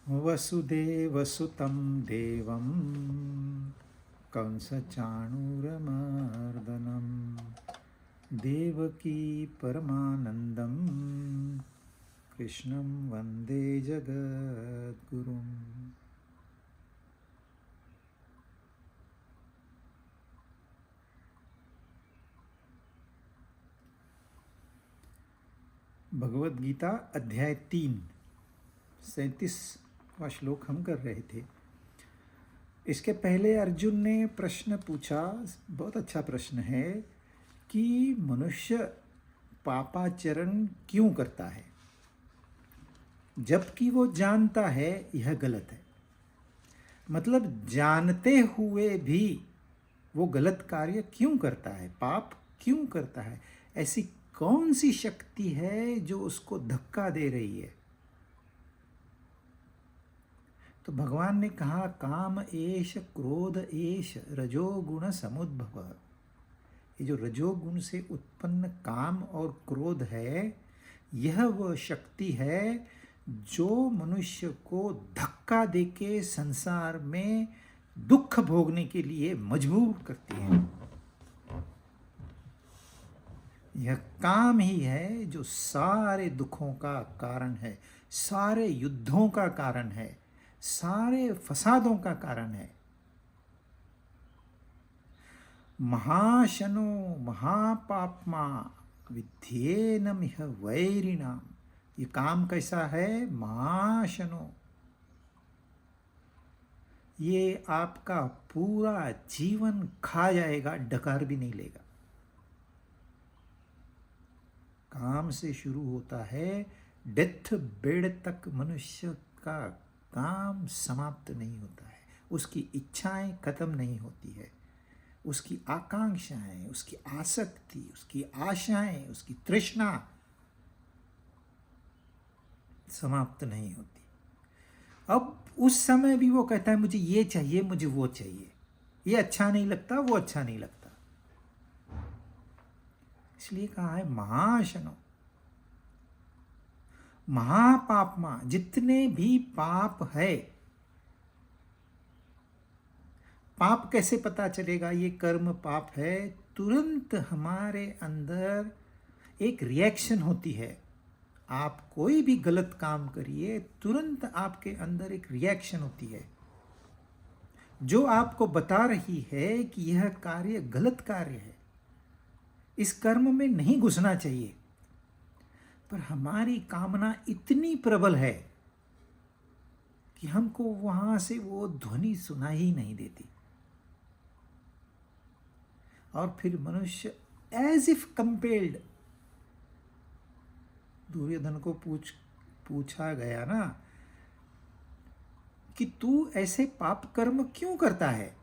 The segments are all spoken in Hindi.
वसुदेवसुतं देवं कंसचाणूरमर्दनं देवकी परमानन्दं कृष्णं वन्दे जगद्गुरुम्। भगवद गीता अध्याय 3 37वां श्लोक हम कर रहे थे। इसके पहले अर्जुन ने प्रश्न पूछा, बहुत अच्छा प्रश्न है, कि मनुष्य पापाचरण क्यों करता है जबकि वो जानता है यह गलत है। मतलब जानते हुए भी वो गलत कार्य क्यों करता है, पाप क्यों करता है। ऐसी कौन सी शक्ति है जो उसको धक्का दे रही है। तो भगवान ने कहा, काम एष क्रोध एष रजोगुण समुद्भव। ये जो रजोगुण से उत्पन्न काम और क्रोध है, यह वह शक्ति है जो मनुष्य को धक्का देके संसार में दुख भोगने के लिए मजबूर करती है। यह काम ही है जो सारे दुखों का कारण है, सारे युद्धों का कारण है, सारे फसादों का कारण है। महाशनो महापाप्मा विद्येनमिह वैरिणाम। ये काम कैसा है? महाशनो, ये आपका पूरा जीवन खा जाएगा, डकार भी नहीं लेगा। काम से शुरू होता है, डेथ बेड तक मनुष्य का काम समाप्त नहीं होता है। उसकी इच्छाएं खत्म नहीं होती है, उसकी आकांक्षाएं, उसकी आसक्ति, उसकी आशाएं, उसकी तृष्णा समाप्त नहीं होती। अब उस समय भी वो कहता है, मुझे ये चाहिए, मुझे वो चाहिए, ये अच्छा नहीं लगता, वो अच्छा नहीं लगता। इसलिए कहा है महाशनो, महापापमा। जितने भी पाप है, पाप कैसे पता चलेगा ये कर्म पाप है? तुरंत हमारे अंदर एक रिएक्शन होती है। आप कोई भी गलत काम करिए, तुरंत आपके अंदर एक रिएक्शन होती है जो आपको बता रही है कि यह कार्य गलत कार्य है, इस कर्म में नहीं घुसना चाहिए। पर हमारी कामना इतनी प्रबल है कि हमको वहां से वो ध्वनि सुनाई नहीं देती। और फिर मनुष्य एज इफ कंपेल्ड, दुर्योधन को पूछा गया ना कि तू ऐसे पाप कर्म क्यों करता है?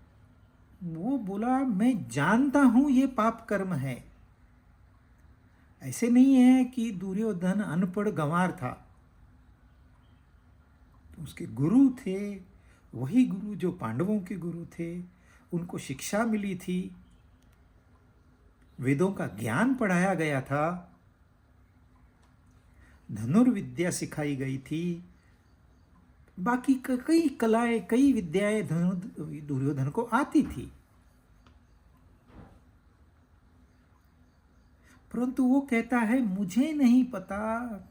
वो बोला, मैं जानता हूं ये पाप कर्म है। ऐसे नहीं है कि दुर्योधन अनपढ़ गंवार था। तो उसके गुरु थे, वही गुरु जो पांडवों के गुरु थे, उनको शिक्षा मिली थी, वेदों का ज्ञान पढ़ाया गया था, धनुर्विद्या सिखाई गई थी, बाकी कई कलाएं, कई विद्याएं दुर्योधन को आती थी। परंतु वो कहता है, मुझे नहीं पता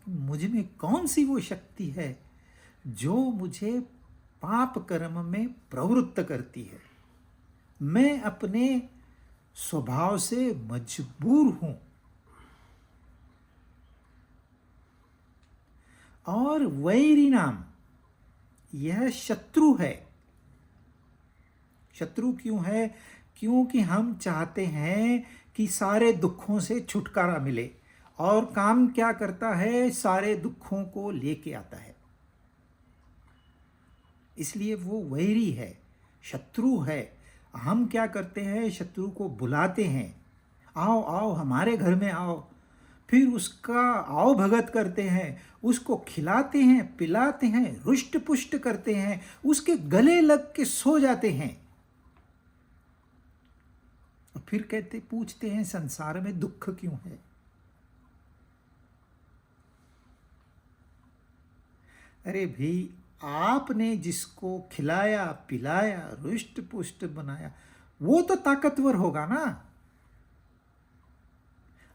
मुझ में कौन सी वो शक्ति है जो मुझे पाप कर्म में प्रवृत्त करती है। मैं अपने स्वभाव से मजबूर हूं। और वैरी नाम, यह शत्रु है। शत्रु क्यों है? क्योंकि हम चाहते हैं कि सारे दुखों से छुटकारा मिले, और काम क्या करता है? सारे दुखों को लेके आता है। इसलिए वो वैरी है, शत्रु है। हम क्या करते हैं? शत्रु को बुलाते हैं, आओ आओ हमारे घर में आओ। फिर उसका आओ भगत करते हैं, उसको खिलाते हैं, पिलाते हैं, रुष्ट पुष्ट करते हैं, उसके गले लग के सो जाते हैं। और फिर पूछते हैं, संसार में दुख क्यों है? अरे भी आपने जिसको खिलाया पिलाया रुष्ट पुष्ट बनाया वो तो ताकतवर होगा ना।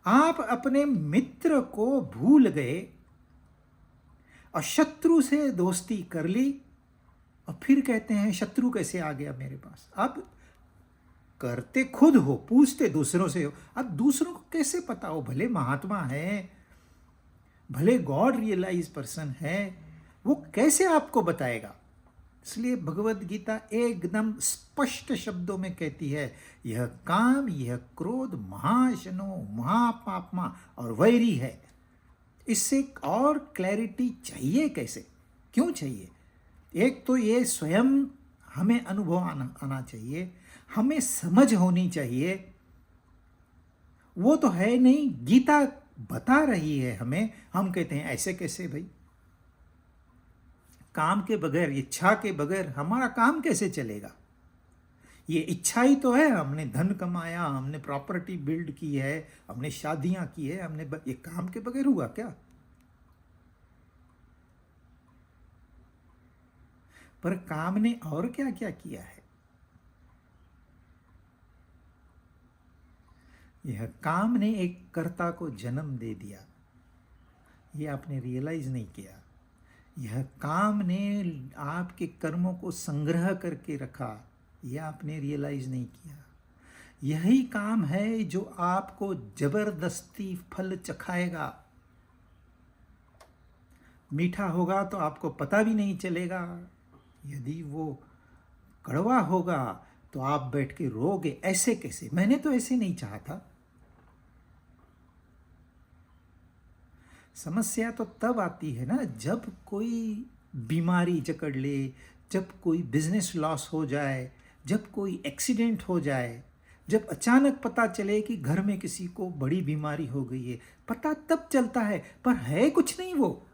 आप अपने मित्र को भूल गए और शत्रु से दोस्ती कर ली और फिर कहते हैं शत्रु कैसे आ गया मेरे पास। अब करते खुद हो, पूछते दूसरों से हो। अब दूसरों को कैसे पता हो, भले महात्मा है, भले गॉड रियलाइज पर्सन है, वो कैसे आपको बताएगा। इसलिए भगवत गीता एकदम स्पष्ट शब्दों में कहती है, यह काम यह क्रोध महाशनो महापापमा और वैरी है। इससे और क्लैरिटी चाहिए कैसे, क्यों चाहिए। एक तो ये स्वयं हमें अनुभव आना चाहिए, हमें समझ होनी चाहिए। वो तो है नहीं, गीता बता रही है हमें, हम कहते हैं ऐसे कैसे भाई। काम के बगैर, इच्छा के बगैर हमारा काम कैसे चलेगा। ये इच्छा ही तो है, हमने धन कमाया, हमने प्रॉपर्टी बिल्ड की है, हमने शादियां की है, हमने ये काम के बगैर हुआ क्या। पर काम ने और क्या क्या किया है। यह काम ने एक कर्ता को जन्म दे दिया, ये आपने रियलाइज नहीं किया। यह काम ने आपके कर्मों को संग्रह करके रखा, यह आपने रियलाइज नहीं किया। यही काम है जो आपको जबरदस्ती फल चखाएगा। मीठा होगा तो आपको पता भी नहीं चलेगा, यदि वो कड़वा होगा तो आप बैठ के रोगे, ऐसे कैसे, मैंने तो ऐसे नहीं चाहा था। समस्या तो तब आती है ना जब कोई बीमारी जकड़ ले, जब कोई बिजनेस लॉस हो जाए, जब कोई एक्सीडेंट हो जाए, जब अचानक पता चले कि घर में किसी को बड़ी बीमारी हो गई है। पता तब चलता है, पर है कुछ नहीं वो।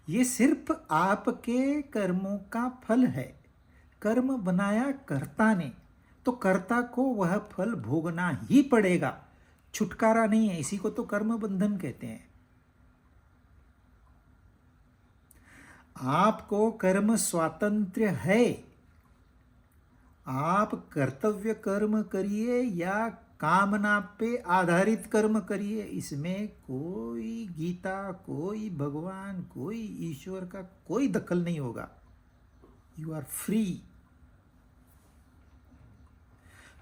ये सिर्फ आपके कर्मों का फल है। कर्म बनाया कर्ता ने, तो कर्ता को वह फल भोगना ही पड़ेगा, छुटकारा नहीं है। इसी को तो कर्म बंधन कहते हैं। आपको कर्म स्वातंत्र्य है, आप कर्तव्य कर्म करिए या कामना पे आधारित कर्म करिए, इसमें कोई गीता, कोई भगवान, कोई ईश्वर का कोई दखल नहीं होगा। You are free.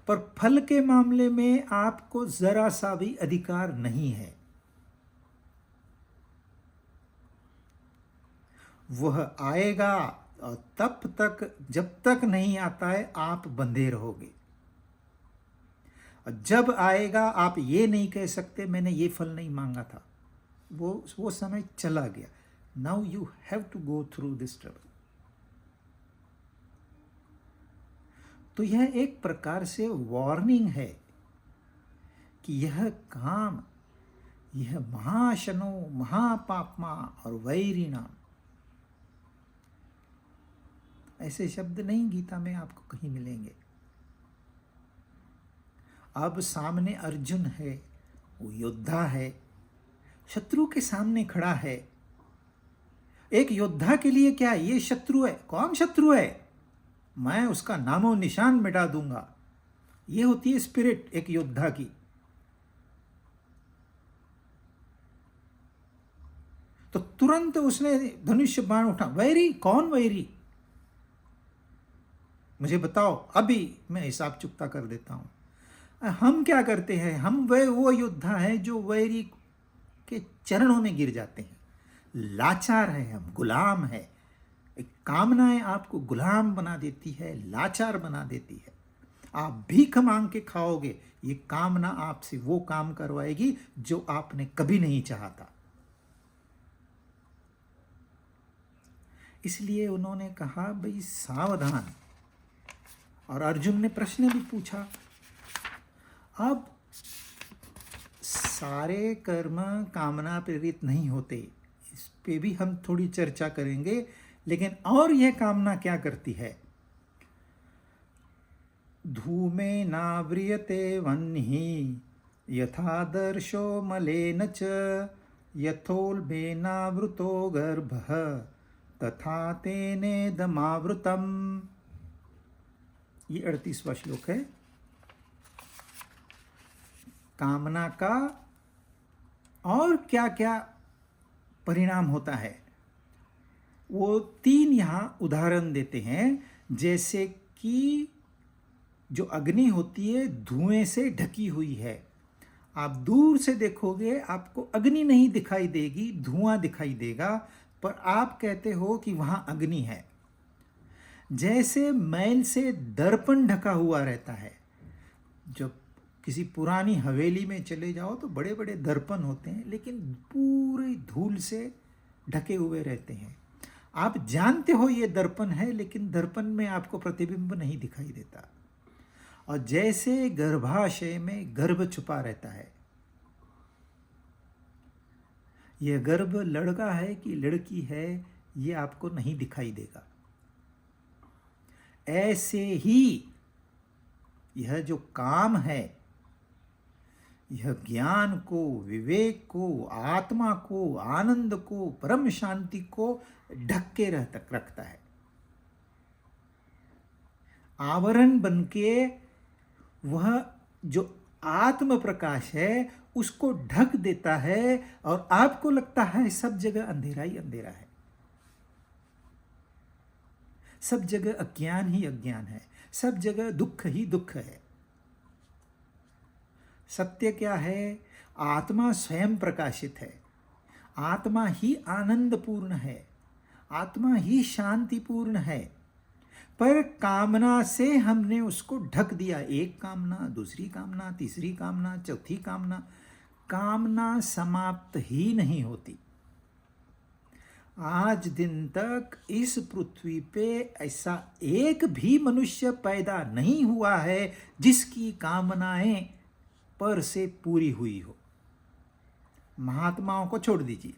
पर फल के मामले में आपको जरा सा भी अधिकार नहीं है। वह आएगा और तब तक, जब तक नहीं आता है आप बंधे रहोगे। और जब आएगा आप ये नहीं कह सकते मैंने ये फल नहीं मांगा था, वो समय चला गया। Now you have to go through this trouble. तो यह एक प्रकार से वार्निंग है कि यह काम, यह महाशनो महापापमा और वैरी नाम, ऐसे शब्द नहीं गीता में आपको कहीं मिलेंगे। अब सामने अर्जुन है, वो योद्धा है, शत्रु के सामने खड़ा है। एक योद्धा के लिए क्या ये शत्रु है? कौन शत्रु है? मैं उसका नामो निशान मिटा दूंगा। ये होती है स्पिरिट एक योद्धा की। तो तुरंत उसने धनुष्य बाण उठा। वैरी? कौन वैरी? मुझे बताओ, अभी मैं हिसाब चुकता कर देता हूं। हम क्या करते हैं, हम वो योद्धा है जो वैरी के चरणों में गिर जाते हैं। लाचार है हम, गुलाम है। एक कामनाएं आपको गुलाम बना देती है, लाचार बना देती है। आप भीख मांग के खाओगे, ये कामना आपसे वो काम करवाएगी जो आपने कभी नहीं चाहा था। इसलिए उन्होंने कहा भाई सावधान। और अर्जुन ने प्रश्न भी पूछा। अब सारे कर्म कामना प्रेरित नहीं होते, इस पे भी हम थोड़ी चर्चा करेंगे। लेकिन और यह कामना क्या करती है? धूमे नाव्रियते वह्निः यथादर्शो मलेन च यथोल्बेनावृतो गर्भः तथा तेनेदमावृतम। ये 38वां श्लोक है। कामना का और क्या क्या परिणाम होता है वो 3 यहाँ उदाहरण देते हैं। जैसे कि जो अग्नि होती है धुएं से ढकी हुई है, आप दूर से देखोगे आपको अग्नि नहीं दिखाई देगी, धुआं दिखाई देगा, पर आप कहते हो कि वहां अग्नि है। जैसे मैल से दर्पण ढका हुआ रहता है, जब किसी पुरानी हवेली में चले जाओ तो बड़े बड़े दर्पण होते हैं, लेकिन पूरी धूल से ढके हुए रहते हैं। आप जानते हो ये दर्पण है, लेकिन दर्पण में आपको प्रतिबिंब नहीं दिखाई देता। और जैसे गर्भाशय में गर्भ छुपा रहता है, यह गर्भ लड़का है कि लड़की है ये आपको नहीं दिखाई देगा। ऐसे ही यह जो काम है, यह ज्ञान को, विवेक को, आत्मा को, आनंद को, परम शांति को ढक के रखता है। आवरण बनके वह जो आत्म प्रकाश है उसको ढक देता है, और आपको लगता है सब जगह अंधेरा ही अंधेरा है, सब जगह अज्ञान ही अज्ञान है, सब जगह दुख ही दुख है। सत्य क्या है? आत्मा स्वयं प्रकाशित है, आत्मा ही आनंदपूर्ण है, आत्मा ही शांतिपूर्ण है। पर कामना से हमने उसको ढक दिया। एक कामना, दूसरी कामना, तीसरी कामना, चौथी कामना। कामना समाप्त ही नहीं होती। आज दिन तक इस पृथ्वी पे ऐसा एक भी मनुष्य पैदा नहीं हुआ है जिसकी कामनाएं पर से पूरी हुई हो। महात्माओं को छोड़ दीजिए,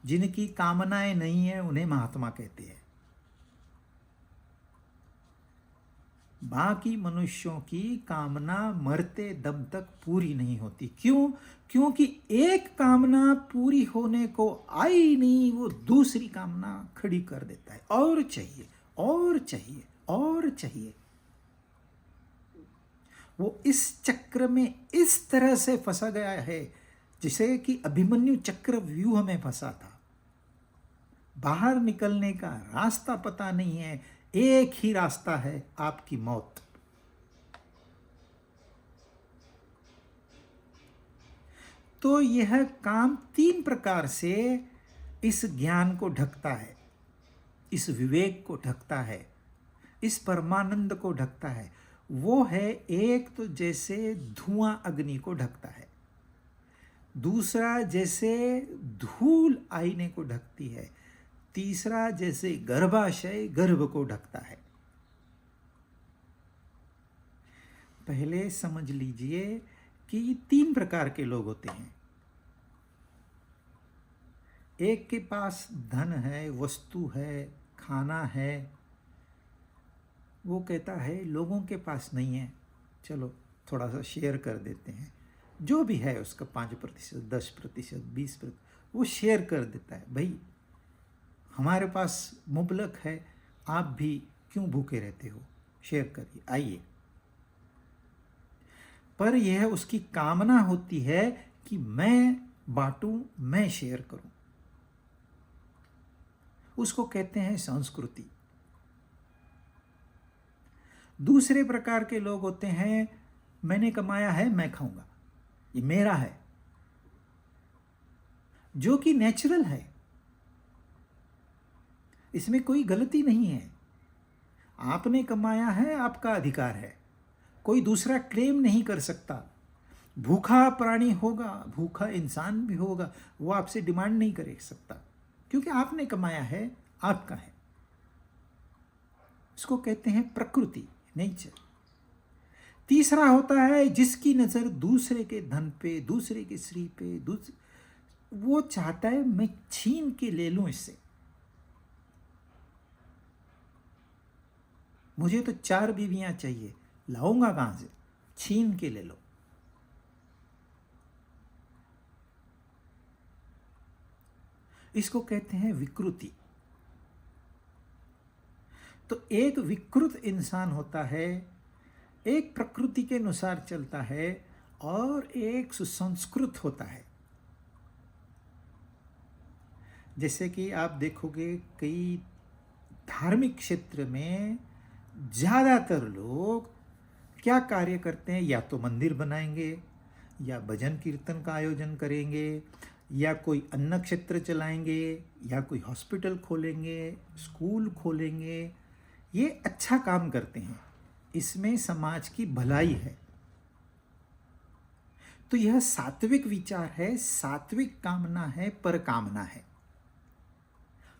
जिनकी कामनाएं नहीं है उन्हें महात्मा कहते हैं। बाकी मनुष्यों की कामना मरते दम तक पूरी नहीं होती। क्यों? क्योंकि एक कामना पूरी होने को आई नहीं, वो दूसरी कामना खड़ी कर देता है। और चाहिए, और चाहिए, और चाहिए। वो इस चक्र में इस तरह से फंसा गया है जिसे कि अभिमन्यु चक्र व्यूह में फंसा था। बाहर निकलने का रास्ता पता नहीं है, एक ही रास्ता है, आपकी मौत। तो यह काम 3 प्रकार से इस ज्ञान को ढकता है, इस विवेक को ढकता है, इस परमानंद को ढकता है। वो है, एक तो जैसे धुआं अग्नि को ढकता है, दूसरा जैसे धूल आईने को ढकती है, तीसरा जैसे गर्भाशय गर्भ को ढकता है। पहले समझ लीजिए कि 3 प्रकार के लोग होते हैं। एक के पास धन है, वस्तु है, खाना है, वो कहता है लोगों के पास नहीं है, चलो थोड़ा सा शेयर कर देते हैं। जो भी है उसका 5%, 10%, 20% वो शेयर कर देता है। भाई हमारे पास मुबलक है, आप भी क्यों भूखे रहते हो, शेयर करिए, आइए। पर यह उसकी कामना होती है कि मैं बांटूं, मैं शेयर करूं। उसको कहते हैं संस्कृति। दूसरे प्रकार के लोग होते हैं, मैंने कमाया है मैं खाऊंगा, ये मेरा है, जो कि नेचुरल है, इसमें कोई गलती नहीं है। आपने कमाया है, आपका अधिकार है, कोई दूसरा क्लेम नहीं कर सकता। भूखा प्राणी होगा, भूखा इंसान भी होगा, वो आपसे डिमांड नहीं कर सकता, क्योंकि आपने कमाया है, आपका है। इसको कहते हैं प्रकृति, नेचर। तीसरा होता है जिसकी नजर दूसरे के धन पे, दूसरे के श्री पे, वो चाहता है मैं छीन के ले लूं इससे, मुझे तो 4 बीवियां चाहिए, लाऊंगा कहां से, छीन के ले लो। इसको कहते हैं विकृति। तो एक विकृत इंसान होता है, एक प्रकृति के अनुसार चलता है, और एक सुसंस्कृत होता है। जैसे कि आप देखोगे कई धार्मिक क्षेत्र में ज़्यादातर लोग क्या कार्य करते हैं, या तो मंदिर बनाएंगे, या भजन कीर्तन का आयोजन करेंगे, या कोई अन्न क्षेत्र चलाएंगे, या कोई हॉस्पिटल खोलेंगे, स्कूल खोलेंगे। ये अच्छा काम करते हैं, इसमें समाज की भलाई है। तो यह सात्विक विचार है, सात्विक कामना है, पर कामना है।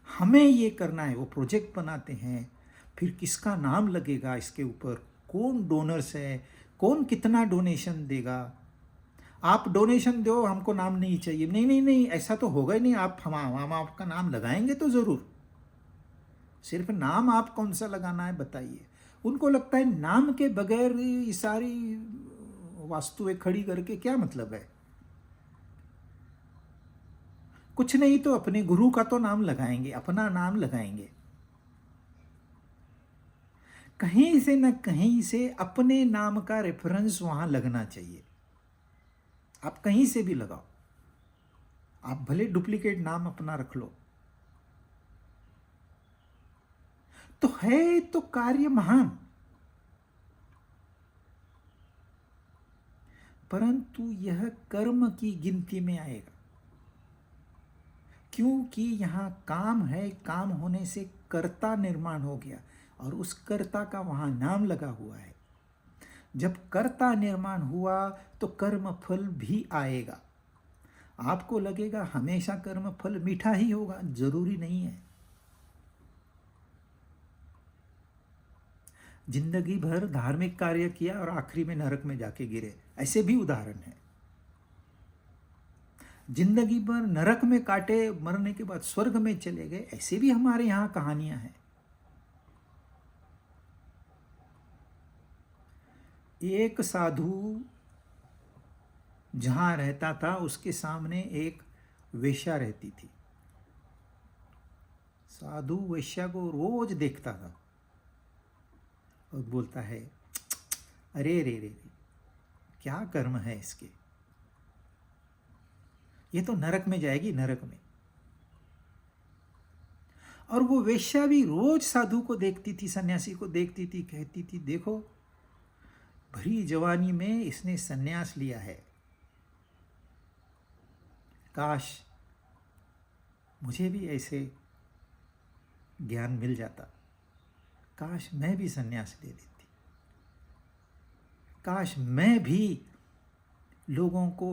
हमें ये करना है, वो प्रोजेक्ट बनाते हैं, फिर किसका नाम लगेगा इसके ऊपर, कौन डोनर्स है, कौन कितना डोनेशन देगा। आप डोनेशन दो, हमको नाम नहीं चाहिए, नहीं नहीं नहीं, ऐसा तो होगा ही नहीं। हम आपका नाम लगाएंगे तो ज़रूर, सिर्फ नाम आप कौन सा लगाना है बताइए। उनको लगता है नाम के बगैर ये सारी वस्तुएं खड़ी करके क्या मतलब है। कुछ नहीं तो अपने गुरु का तो नाम लगाएंगे, अपना नाम लगाएंगे। कहीं से न कहीं से अपने नाम का रेफरेंस वहां लगना चाहिए। आप कहीं से भी लगाओ, आप भले डुप्लीकेट नाम अपना रख लो। तो है तो कार्य महान, परंतु यह कर्म की गिनती में आएगा, क्योंकि यहां काम है। काम होने से कर्ता निर्माण हो गया, और उस कर्ता का वहां नाम लगा हुआ है। जब कर्ता निर्माण हुआ तो कर्म फल भी आएगा। आपको लगेगा हमेशा कर्म फल मीठा ही होगा, जरूरी नहीं है। जिंदगी भर धार्मिक कार्य किया और आखिरी में नरक में जाके गिरे, ऐसे भी उदाहरण है। जिंदगी भर नरक में काटे, मरने के बाद स्वर्ग में चले गए, ऐसे भी हमारे यहां कहानियां हैं। एक साधु जहां रहता था, उसके सामने एक वेश्या रहती थी। साधु वेश्या को रोज देखता था और बोलता है, अरे रे रे, क्या कर्म है इसके, ये तो नरक में जाएगी, नरक में। और वो वेश्या भी रोज साधु को देखती थी, सन्यासी को देखती थी, कहती थी, देखो भरी जवानी में इसने सन्यास लिया है, काश मुझे भी ऐसे ज्ञान मिल जाता, काश मैं भी सन्यास ले लेती, काश मैं भी लोगों को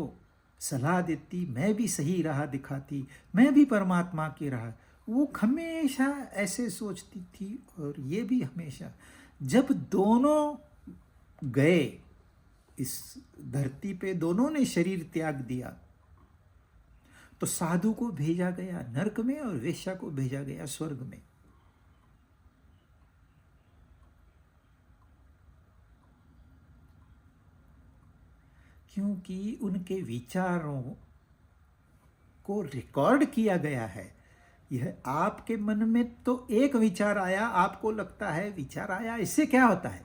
सलाह देती, मैं भी सही राह दिखाती, मैं भी परमात्मा की राह। वो हमेशा ऐसे सोचती थी। और ये भी हमेशा, जब दोनों गए इस धरती पे, दोनों ने शरीर त्याग दिया, तो साधु को भेजा गया नरक में और वेश्या को भेजा गया स्वर्ग में। क्योंकि उनके विचारों को रिकॉर्ड किया गया है। यह आपके मन में तो एक विचार आया, आपको लगता है विचार आया, इससे क्या होता है,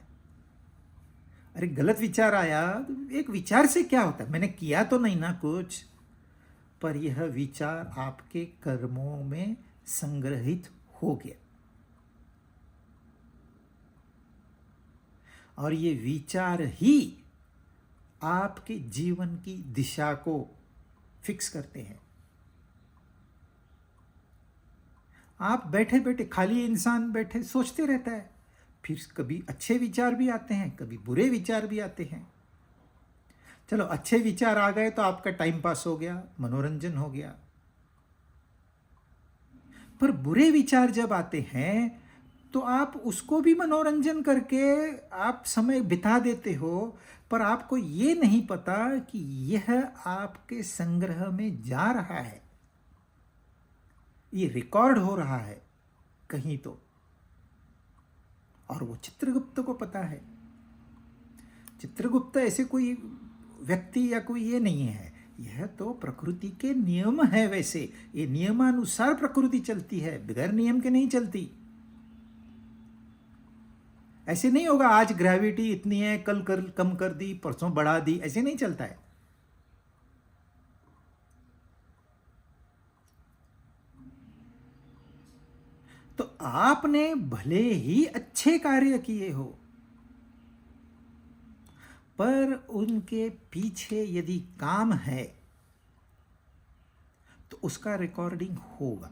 अरे गलत विचार आया, एक विचार से क्या होता है, मैंने किया तो नहीं ना कुछ। पर यह विचार आपके कर्मों में संग्रहित हो गया, और ये विचार ही आपके जीवन की दिशा को फिक्स करते हैं। आप बैठे बैठे, खाली इंसान बैठे सोचते रहता है, फिर कभी अच्छे विचार भी आते हैं, कभी बुरे विचार भी आते हैं। चलो अच्छे विचार आ गए तो आपका टाइम पास हो गया, मनोरंजन हो गया। पर बुरे विचार जब आते हैं तो आप उसको भी मनोरंजन करके आप समय बिता देते हो, पर आपको ये नहीं पता कि यह आपके संग्रह में जा रहा है, ये रिकॉर्ड हो रहा है कहीं तो। और वो चित्रगुप्त को पता है। चित्रगुप्त ऐसे कोई व्यक्ति या कोई ये नहीं है, यह तो प्रकृति के नियम है। वैसे ये नियमानुसार प्रकृति चलती है, बगैर नियम के नहीं चलती। ऐसे नहीं होगा आज ग्रेविटी इतनी है, कल कम कर दी, परसों बढ़ा दी, ऐसे नहीं चलता है। तो आपने भले ही अच्छे कार्य किए हो, पर उनके पीछे यदि काम है तो उसका रिकॉर्डिंग होगा।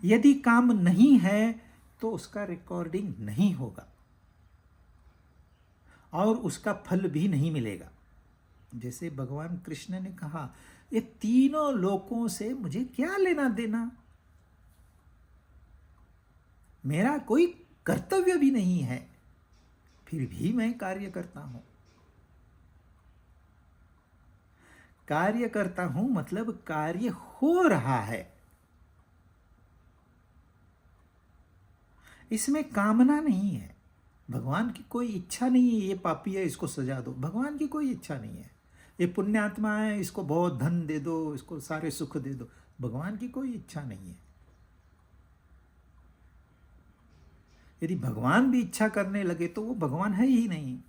यदि काम नहीं है तो उसका रिकॉर्डिंग नहीं होगा और उसका फल भी नहीं मिलेगा। जैसे भगवान कृष्ण ने कहा, ये तीनों लोकों से मुझे क्या लेना देना, मेरा कोई कर्तव्य भी नहीं है, फिर भी मैं कार्य करता हूं। कार्य करता हूं मतलब कार्य हो रहा है, इसमें कामना नहीं है। भगवान की कोई इच्छा नहीं है ये पापी है इसको सजा दो, भगवान की कोई इच्छा नहीं है। ये पुण्यात्मा है इसको बहुत धन दे दो, इसको सारे सुख दे दो, भगवान की कोई इच्छा नहीं है। यदि भगवान भी इच्छा करने लगे तो वो भगवान है ही नहीं।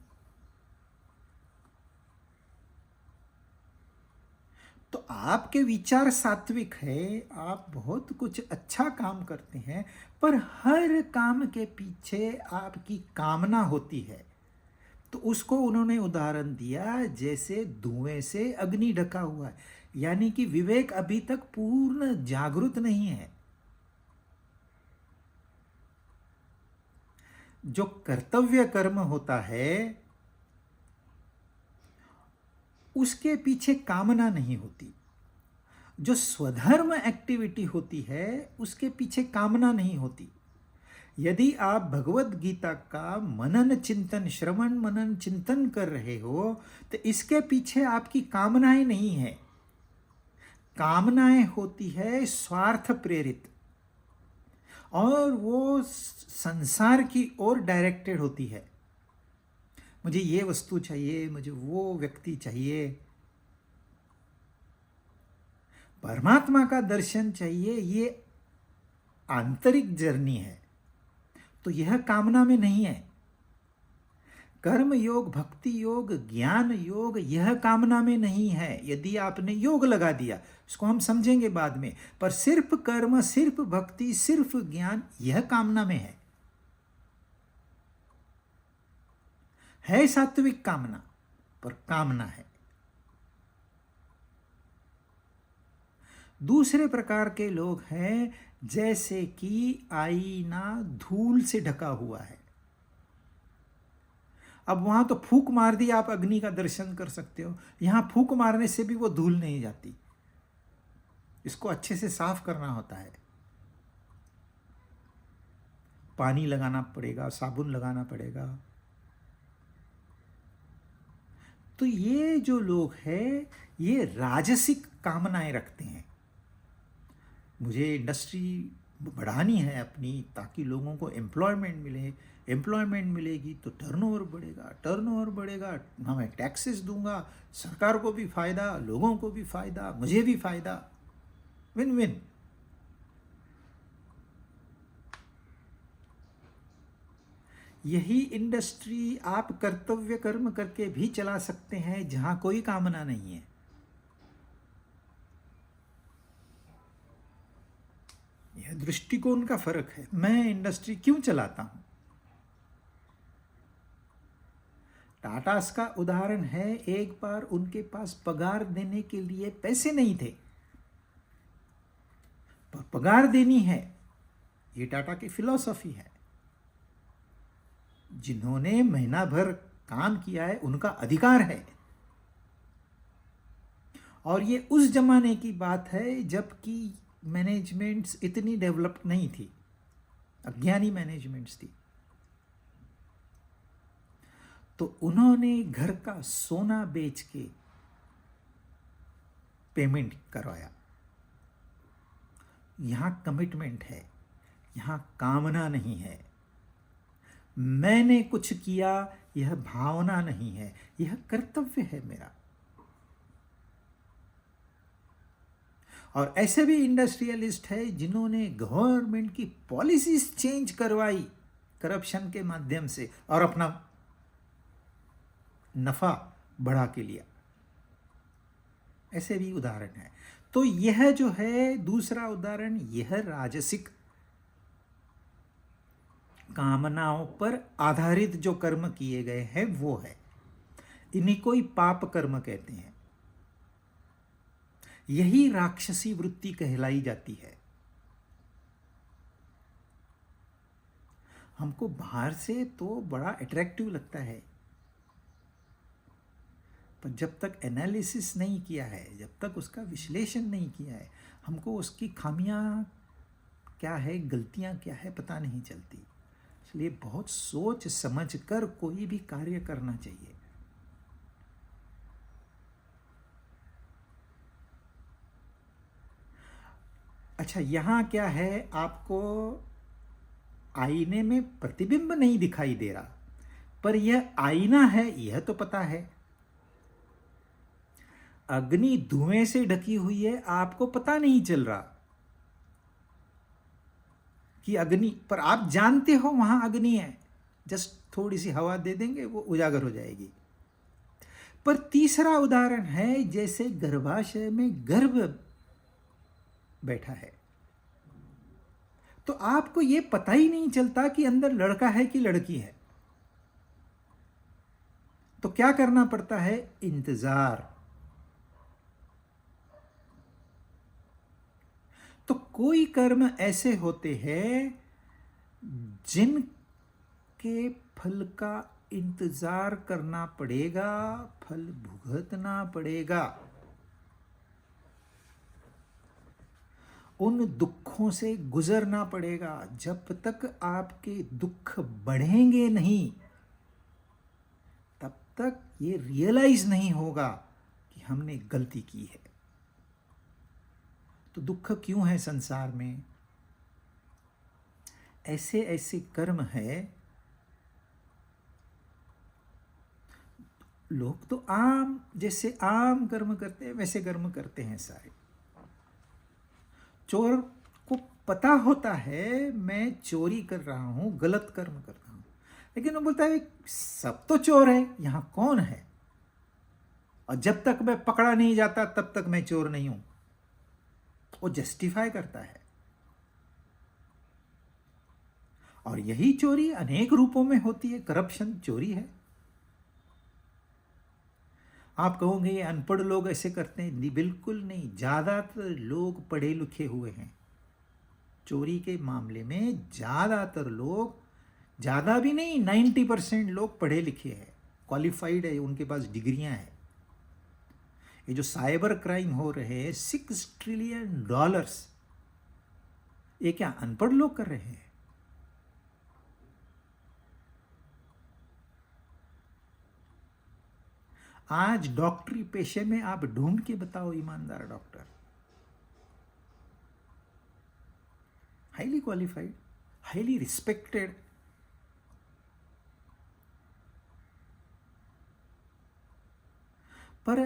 तो आपके विचार सात्विक है, आप बहुत कुछ अच्छा काम करते हैं, पर हर काम के पीछे आपकी कामना होती है। तो उसको उन्होंने उदाहरण दिया जैसे धुएं से अग्नि ढका हुआ है, यानी कि विवेक अभी तक पूर्ण जागृत नहीं है। जो कर्तव्य कर्म होता है उसके पीछे कामना नहीं होती। जो स्वधर्म एक्टिविटी होती है उसके पीछे कामना नहीं होती। यदि आप भगवत गीता का मनन चिंतन, श्रवण मनन चिंतन कर रहे हो तो इसके पीछे आपकी कामनाएं नहीं है। कामनाएं होती है स्वार्थ प्रेरित, और वो संसार की ओर डायरेक्टेड होती है। मुझे ये वस्तु चाहिए, मुझे वो व्यक्ति चाहिए। परमात्मा का दर्शन चाहिए, ये आंतरिक जर्नी है, तो यह कामना में नहीं है। कर्म योग, भक्ति योग, ज्ञान योग यह कामना में नहीं है। यदि आपने योग लगा दिया, इसको हम समझेंगे बाद में, पर सिर्फ कर्म, सिर्फ भक्ति, सिर्फ ज्ञान यह कामना में है सात्विक कामना, पर कामना है। दूसरे प्रकार के लोग हैं जैसे कि आईना धूल से ढका हुआ है। अब वहां तो फूंक मार दी, आप अग्नि का दर्शन कर सकते हो। यहां फूंक मारने से भी वो धूल नहीं जाती, इसको अच्छे से साफ करना होता है। पानी लगाना पड़ेगा, साबुन लगाना पड़ेगा। तो ये जो लोग हैं ये राजसिक कामनाएं रखते हैं। मुझे इंडस्ट्री बढ़ानी है अपनी, ताकि लोगों को एम्प्लॉयमेंट मिले। एम्प्लॉयमेंट मिलेगी तो टर्नओवर बढ़ेगा, टर्नओवर बढ़ेगा मैं टैक्सेस दूंगा, सरकार को भी फायदा, लोगों को भी फायदा, मुझे भी फायदा, विन विन। यही इंडस्ट्री आप कर्तव्य कर्म करके भी चला सकते हैं जहां कोई कामना नहीं है। यह दृष्टिकोण का फर्क है। मैं इंडस्ट्री क्यों चलाता हूं? टाटास का उदाहरण है, एक बार उनके पास पगार देने के लिए पैसे नहीं थे, पर पगार देनी है, ये टाटा की फिलॉसफी है। जिन्होंने महीना भर काम किया है उनका अधिकार है। और ये उस जमाने की बात है जबकि मैनेजमेंट्स इतनी डेवलप नहीं थी, अज्ञानी मैनेजमेंट्स थी। तो उन्होंने घर का सोना बेच के पेमेंट करवाया। यहां कमिटमेंट है, यहां कामना नहीं है। मैंने कुछ किया यह भावना नहीं है, यह कर्तव्य है मेरा। और ऐसे भी इंडस्ट्रियलिस्ट है जिन्होंने गवर्नमेंट की पॉलिसीज चेंज करवाई करप्शन के माध्यम से और अपना नफा बढ़ा के लिया। ऐसे भी उदाहरण है। तो यह जो है दूसरा उदाहरण, यह राजसिक कामनाओं पर आधारित जो कर्म किए गए हैं वो है। इन्हीं को ही पाप कर्म कहते हैं। यही राक्षसी वृत्ति कहलाई जाती है। हमको बाहर से तो बड़ा अट्रैक्टिव लगता है, पर जब तक एनालिसिस नहीं किया है, जब तक उसका विश्लेषण नहीं किया है, हमको उसकी खामियां क्या है, गलतियां क्या है, पता नहीं चलती। इसलिए बहुत सोच समझ कर कोई भी कार्य करना चाहिए। अच्छा, यहाँ क्या है, आपको आईने में प्रतिबिंब नहीं दिखाई दे रहा, पर यह आईना है यह तो पता है। अग्नि धुएं से ढकी हुई है, आपको पता नहीं चल रहा कि अग्नि, पर आप जानते हो वहां अग्नि है। जस्ट थोड़ी सी हवा दे देंगे वो उजागर हो जाएगी। पर तीसरा उदाहरण है, जैसे गर्भाशय में गर्भ बैठा है, तो आपको ये पता ही नहीं चलता कि अंदर लड़का है कि लड़की है। तो क्या करना पड़ता है, इंतजार। तो कोई कर्म ऐसे होते हैं जिनके फल का इंतजार करना पड़ेगा, फल भुगतना पड़ेगा। उन दुखों से गुजरना पड़ेगा। जब तक आपके दुख बढ़ेंगे नहीं, तब तक ये रियलाइज नहीं होगा कि हमने गलती की है। तो दुख क्यों है संसार में? ऐसे ऐसे कर्म है, लोग तो आम जैसे आम कर्म करते हैं वैसे कर्म करते हैं सारे। चोर को पता होता है मैं चोरी कर रहा हूं, गलत कर्म कर रहा हूं, लेकिन वो बोलता है सब तो चोर है, यहां कौन है? और जब तक मैं पकड़ा नहीं जाता तब तक मैं चोर नहीं हूं। वो जस्टिफाई करता है। और यही चोरी अनेक रूपों में होती है। करप्शन चोरी है। आप कहोगे ये अनपढ़ लोग ऐसे करते हैं, बिल्कुल नहीं। ज्यादातर लोग पढ़े लिखे हुए हैं। चोरी के मामले में ज्यादातर लोग, ज्यादा भी नहीं, 90% लोग पढ़े लिखे हैं, क्वालिफाइड है, उनके पास डिग्रियां हैं। ये जो साइबर क्राइम हो रहे हैं, $6 ट्रिलियन, ये क्या अनपढ़ लोग कर रहे हैं? आज डॉक्टरी पेशे में आप ढूंढ के बताओ ईमानदार doctor, highly qualified, highly respected. पर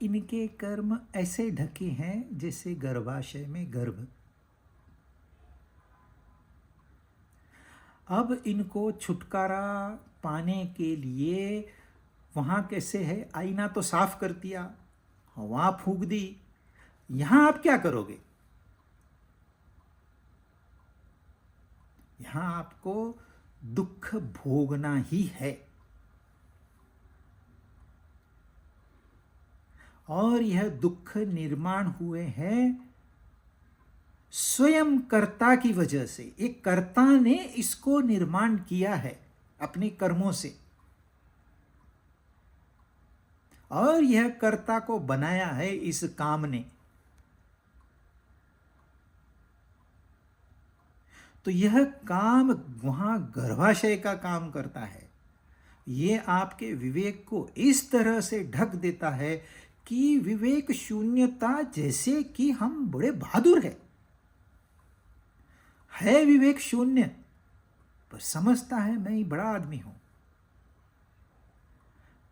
इनके कर्म ऐसे ढके हैं जैसे गर्भाशय में गर्भ। अब इनको छुटकारा पाने के लिए वहां कैसे है, आईना तो साफ कर दिया, हवा फूंक दी, यहां आप क्या करोगे? यहां आपको दुख भोगना ही है। और यह दुख निर्माण हुए हैं स्वयं कर्ता की वजह से। एक कर्ता ने इसको निर्माण किया है अपने कर्मों से, और यह कर्ता को बनाया है इस काम ने। तो यह काम वहां गर्भाशय का काम करता है। ये आपके विवेक को इस तरह से ढक देता है कि विवेक शून्यता, जैसे कि हम बड़े बहादुर है विवेक शून्य, पर समझता है मैं ही बड़ा आदमी हूं।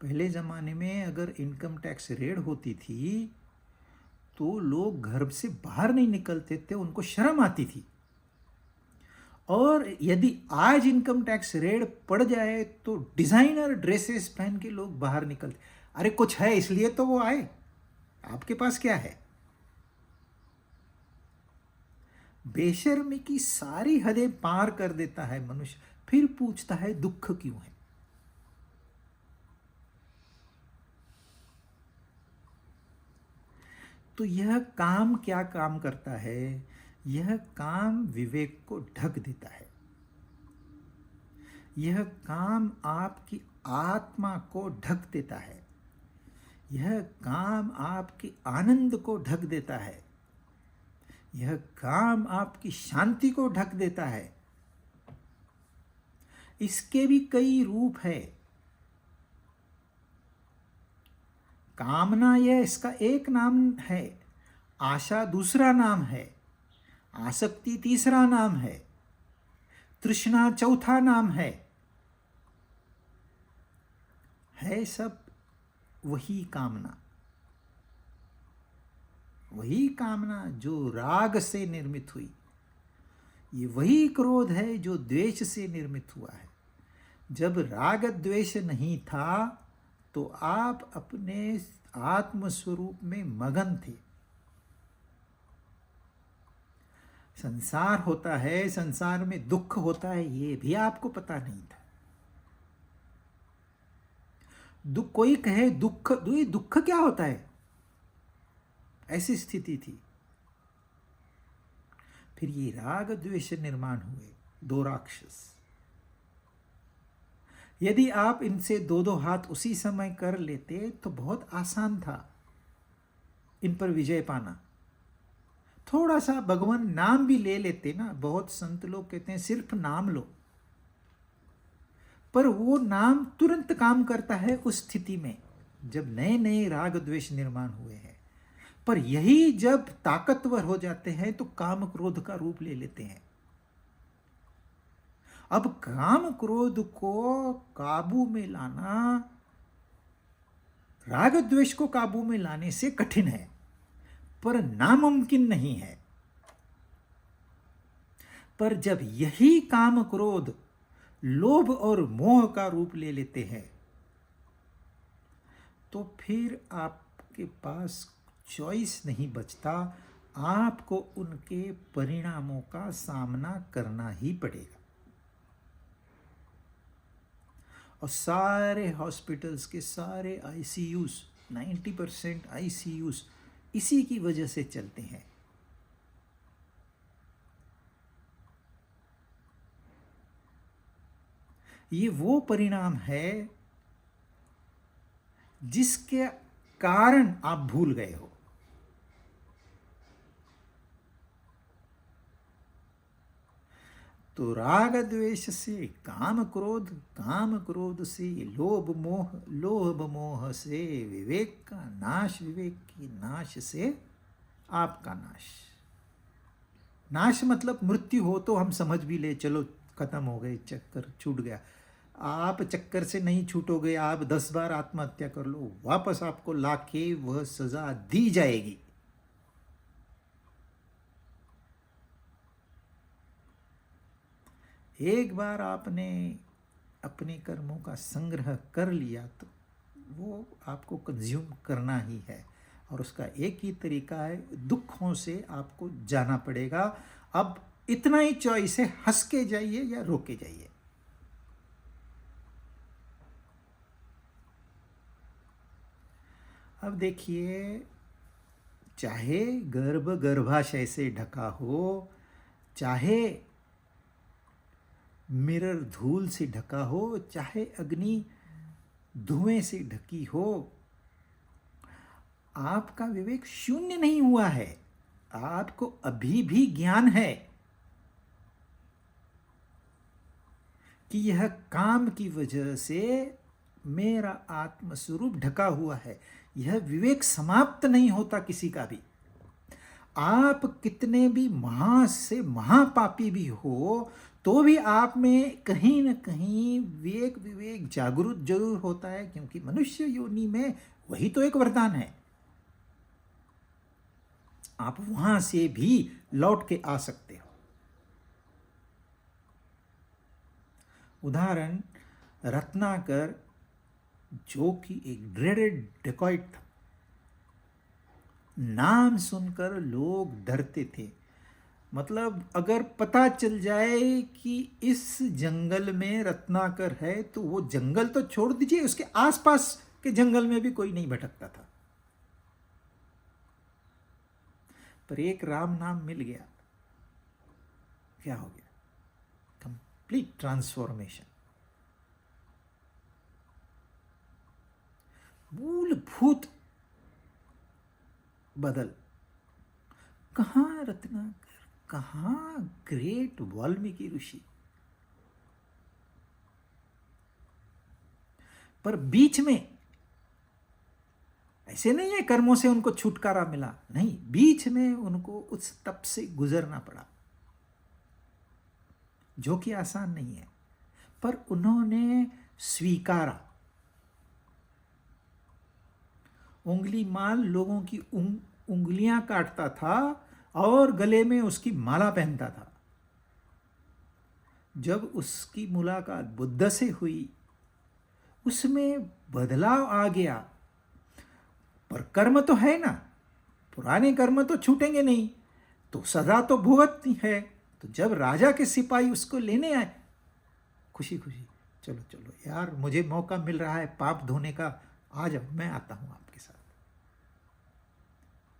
पहले ज़माने में अगर इनकम टैक्स रेड होती थी तो लोग घर से बाहर नहीं निकलते थे, उनको शर्म आती थी। और यदि आज इनकम टैक्स रेड पड़ जाए तो डिज़ाइनर ड्रेसेस पहन के लोग बाहर निकलते। अरे कुछ है इसलिए तो वो आए, आपके पास क्या है? बेशर्मी की सारी हदें पार कर देता है मनुष्य, फिर पूछता है दुख क्यों है। तो यह काम क्या काम करता है? यह काम विवेक को ढक देता है। यह काम आपकी आत्मा को ढक देता है। यह काम आपके आनंद को ढक देता है। यह काम आपकी शांति को ढक देता है। इसके भी कई रूप है। कामना यह इसका एक नाम है, आशा दूसरा नाम है, आसक्ति तीसरा नाम है, तृष्णा चौथा नाम है सब वही कामना। वही कामना जो राग से निर्मित हुई, ये वही क्रोध है जो द्वेष से निर्मित हुआ है। जब राग द्वेष नहीं था तो आप अपने आत्म स्वरूप में मगन थे। संसार होता है, संसार में दुख होता है, ये भी आपको पता नहीं था। दुख, कोई कहे दुख, दुख क्या होता है, ऐसी स्थिति थी। फिर ये राग द्वेष निर्माण हुए, दो राक्षस। यदि आप इनसे दो दो हाथ उसी समय कर लेते तो बहुत आसान था इन पर विजय पाना। थोड़ा सा भगवान नाम भी ले लेते ना, बहुत संत लोग कहते हैं सिर्फ नाम लो, पर वो नाम तुरंत काम करता है उस स्थिति में जब नए नए राग द्वेष निर्माण हुए हैं। पर यही जब ताकतवर हो जाते हैं तो काम क्रोध का रूप ले लेते हैं। अब काम क्रोध को काबू में लाना राग द्वेष को काबू में लाने से कठिन है, पर नामुमकिन नहीं है। पर जब यही काम क्रोध लोभ और मोह का रूप ले लेते हैं तो फिर आपके पास चॉइस नहीं बचता, आपको उनके परिणामों का सामना करना ही पड़ेगा। और सारे हॉस्पिटल्स के सारे आईसीयूज, 90% आईसीयूज इसी की वजह से चलते हैं। ये वो परिणाम है जिसके कारण आप भूल गए हो। तो राग द्वेष से काम क्रोध, काम क्रोध से लोभ मोह, लोभ मोह से विवेक का नाश, विवेक के नाश से आपका नाश। नाश मतलब मृत्यु हो तो हम समझ भी ले, चलो खत्म हो गए, चक्कर छूट गया। आप चक्कर से नहीं छूटोगे, आप 10 बार आत्महत्या कर लो, वापस आपको लाके वह सजा दी जाएगी। एक बार आपने अपने कर्मों का संग्रह कर लिया तो वो आपको कंज्यूम करना ही है, और उसका एक ही तरीका है, दुखों से आपको जाना पड़ेगा। अब इतना ही चॉइस है, हंस के जाइए या रो के जाइए। अब देखिए, चाहे गर्भाशय से ढका हो, चाहे मिरर धूल से ढका हो, चाहे अग्नि धुएं से ढकी हो, आपका विवेक शून्य नहीं हुआ है। आपको अभी भी ज्ञान है कि यह काम की वजह से मेरा आत्मस्वरूप ढका हुआ है। यह विवेक समाप्त नहीं होता किसी का भी। आप कितने भी महा से महापापी भी हो तो भी आप में कहीं न कहीं विवेक विवेक जागरूक जरूर होता है, क्योंकि मनुष्य योनि में वही तो एक वरदान है। आप वहां से भी लौट के आ सकते हो। उदाहरण, रत्नाकर जो कि एक ड्रेडेड डेकॉइट था, नाम सुनकर लोग डरते थे। मतलब अगर पता चल जाए कि इस जंगल में रत्नाकर है तो वो जंगल तो छोड़ दीजिए, उसके आसपास के जंगल में भी कोई नहीं भटकता था। पर एक राम नाम मिल गया, क्या हो गया? Complete transformation. मूलभूत बदल। कहाँ रत्नाकर, कहाँ ग्रेट वाल्मीकि ऋषि, पर बीच में ऐसे नहीं है कर्मों से उनको छुटकारा मिला, नहीं, बीच में उनको उस तप से गुजरना पड़ा, जो कि आसान नहीं है। पर उन्होंने स्वीकारा। उंगली माल लोगों की उंगलियां काटता था और गले में उसकी माला पहनता था। जब उसकी मुलाकात बुद्ध से हुई, उसमें बदलाव आ गया। पर कर्म तो है ना, पुराने कर्म तो छूटेंगे नहीं, तो सजा तो भुगतनी है। तो जब राजा के सिपाही उसको लेने आए, खुशी खुशी, चलो चलो यार, मुझे मौका मिल रहा है पाप धोने का, आ जाओ, मैं आता हूं आपके साथ,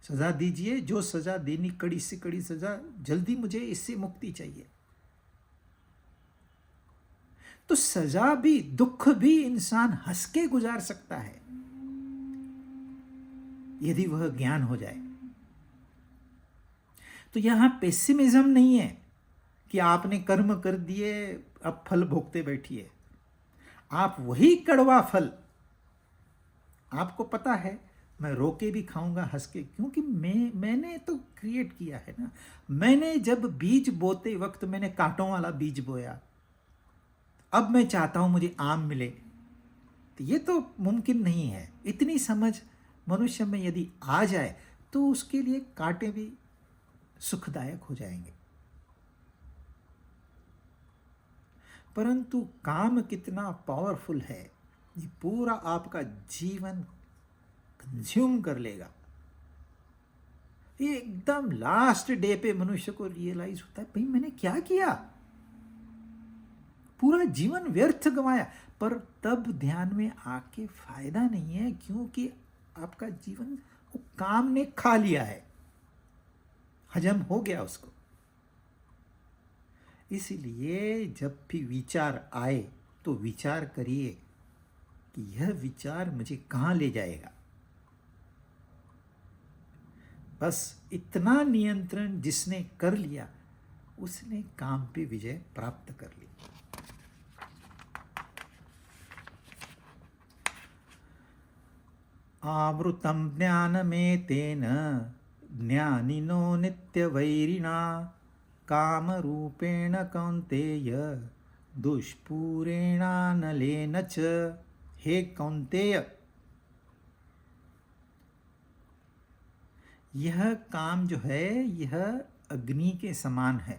सजा दीजिए, जो सजा देनी, कड़ी से कड़ी सजा, जल्दी मुझे इससे मुक्ति चाहिए। तो सजा भी, दुख भी इंसान हंस के गुजार सकता है, यदि वह ज्ञान हो जाए। तो यहां पेसिमिज्म नहीं है कि आपने कर्म कर दिए, अब फल भोगते बैठिए। आप वही कड़वा फल, आपको पता है, मैं रोके भी खाऊंगा हंस के, क्योंकि मैंने तो क्रिएट किया है ना। मैंने जब बीज बोते वक्त मैंने कांटों वाला बीज बोया, अब मैं चाहता हूं मुझे आम मिले, तो ये तो मुमकिन नहीं है। इतनी समझ मनुष्य में यदि आ जाए तो उसके लिए कांटे भी सुखदायक हो जाएंगे। परंतु काम कितना पावरफुल है, ये पूरा आपका जीवन कंज्यूम कर लेगा। ये एकदम लास्ट डे पे मनुष्य को रियलाइज होता है, भाई मैंने क्या किया, पूरा जीवन व्यर्थ गंवाया। पर तब ध्यान में आके फायदा नहीं है, क्योंकि आपका जीवन वो काम ने खा लिया है, हजम हो गया उसको। इसलिए जब भी विचार आए तो विचार करिए कि यह विचार मुझे कहां ले जाएगा। बस इतना नियंत्रण जिसने कर लिया, उसने काम पे विजय प्राप्त कर ली। आमृतं ज्ञानमेतेन ज्ञानिनो नित्यवैरिणा कामरूपेण कौन्तेय दुष्पूरेणानलेन च। हे कौन्तेय, यह काम जो है यह अग्नि के समान है,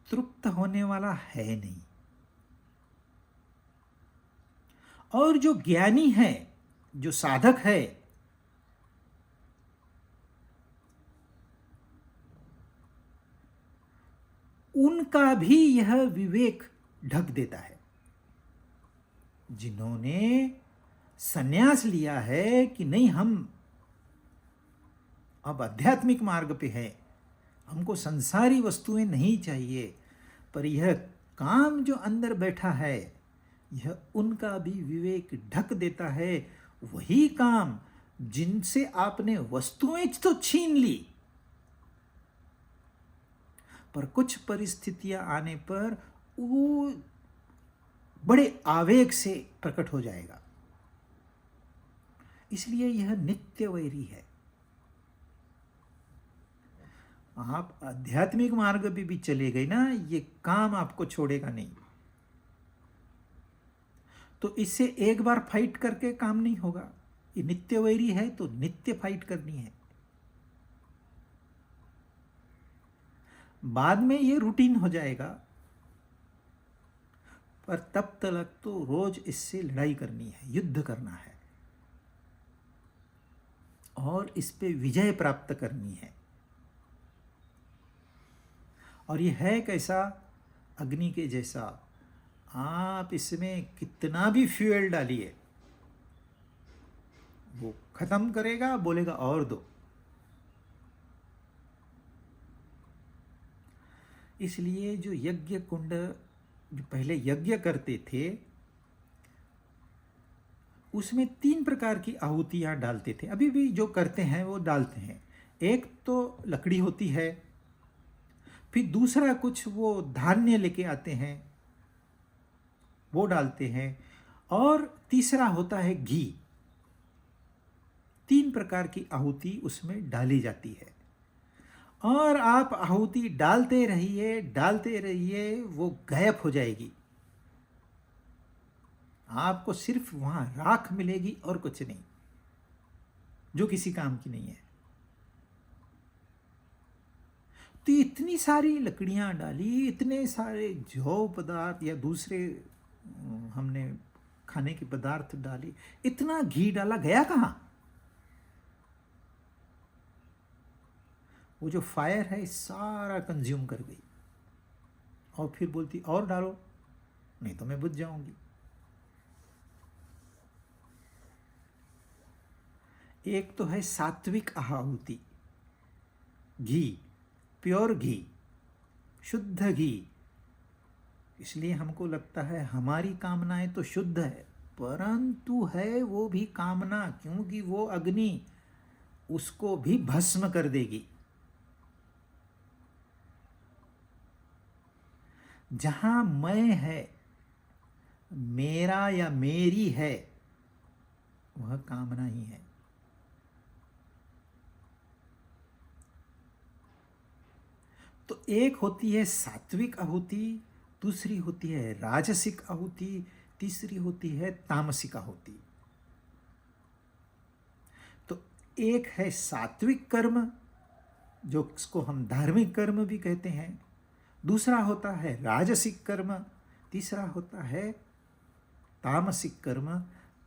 तृप्त होने वाला है नहीं। और जो ज्ञानी है, जो साधक है, उनका भी यह विवेक ढक देता है। जिन्होंने संन्यास लिया है कि नहीं, हम अब आध्यात्मिक मार्ग पे है, हमको संसारी वस्तुएं नहीं चाहिए, पर यह काम जो अंदर बैठा है, यह उनका भी विवेक ढक देता है। वही काम जिनसे आपने वस्तुएं तो छीन ली, पर कुछ परिस्थितियां आने पर वो बड़े आवेग से प्रकट हो जाएगा। इसलिए यह नित्य वैरी है। आप आध्यात्मिक मार्ग पे भी चले गए ना, ये काम आपको छोड़ेगा नहीं। तो इससे एक बार फाइट करके काम नहीं होगा। ये नित्य वैरी है तो नित्य फाइट करनी है। बाद में ये रूटीन हो जाएगा, पर तब तक तो रोज इससे लड़ाई करनी है, युद्ध करना है और इस पे विजय प्राप्त करनी है। और ये है कैसा, अग्नि के जैसा। आप इसमें कितना भी फ्यूल डालिए, वो खत्म करेगा, बोलेगा और दो। इसलिए जो यज्ञ कुंड, जो पहले यज्ञ करते थे, उसमें 3 प्रकार की आहुतियां डालते थे। अभी भी जो करते हैं वो डालते हैं। एक तो लकड़ी होती है, फिर दूसरा कुछ वो धान्य लेके आते हैं, वो डालते हैं, और तीसरा होता है घी। 3 प्रकार की आहुति उसमें डाली जाती है। और आप आहुति डालते रहिए, वो गायब हो जाएगी। आपको सिर्फ वहां राख मिलेगी और कुछ नहीं, जो किसी काम की नहीं है। तो इतनी सारी लकड़ियां डाली, इतने सारे जौ पदार्थ या दूसरे हमने खाने के पदार्थ डाली, इतना घी डाला, गया कहां? वो जो फायर है सारा कंज्यूम कर गई। और फिर बोलती और डालो, नहीं तो मैं बुझ जाऊंगी। एक तो है सात्विक आहुति, घी, प्योर घी, शुद्ध घी। इसलिए हमको लगता है हमारी कामनाएं तो शुद्ध है, परंतु है वो भी कामना, क्योंकि वो अग्नि उसको भी भस्म कर देगी। जहां मैं है, मेरा या मेरी है, वह कामना ही है। तो एक होती है सात्विक आहुति, दूसरी होती है राजसिक आहुति, तीसरी होती है तामसिक आहुति। तो एक है सात्विक कर्म, जो इसको हम धार्मिक कर्म भी कहते हैं, दूसरा होता है राजसिक कर्म, तीसरा होता है तामसिक कर्म।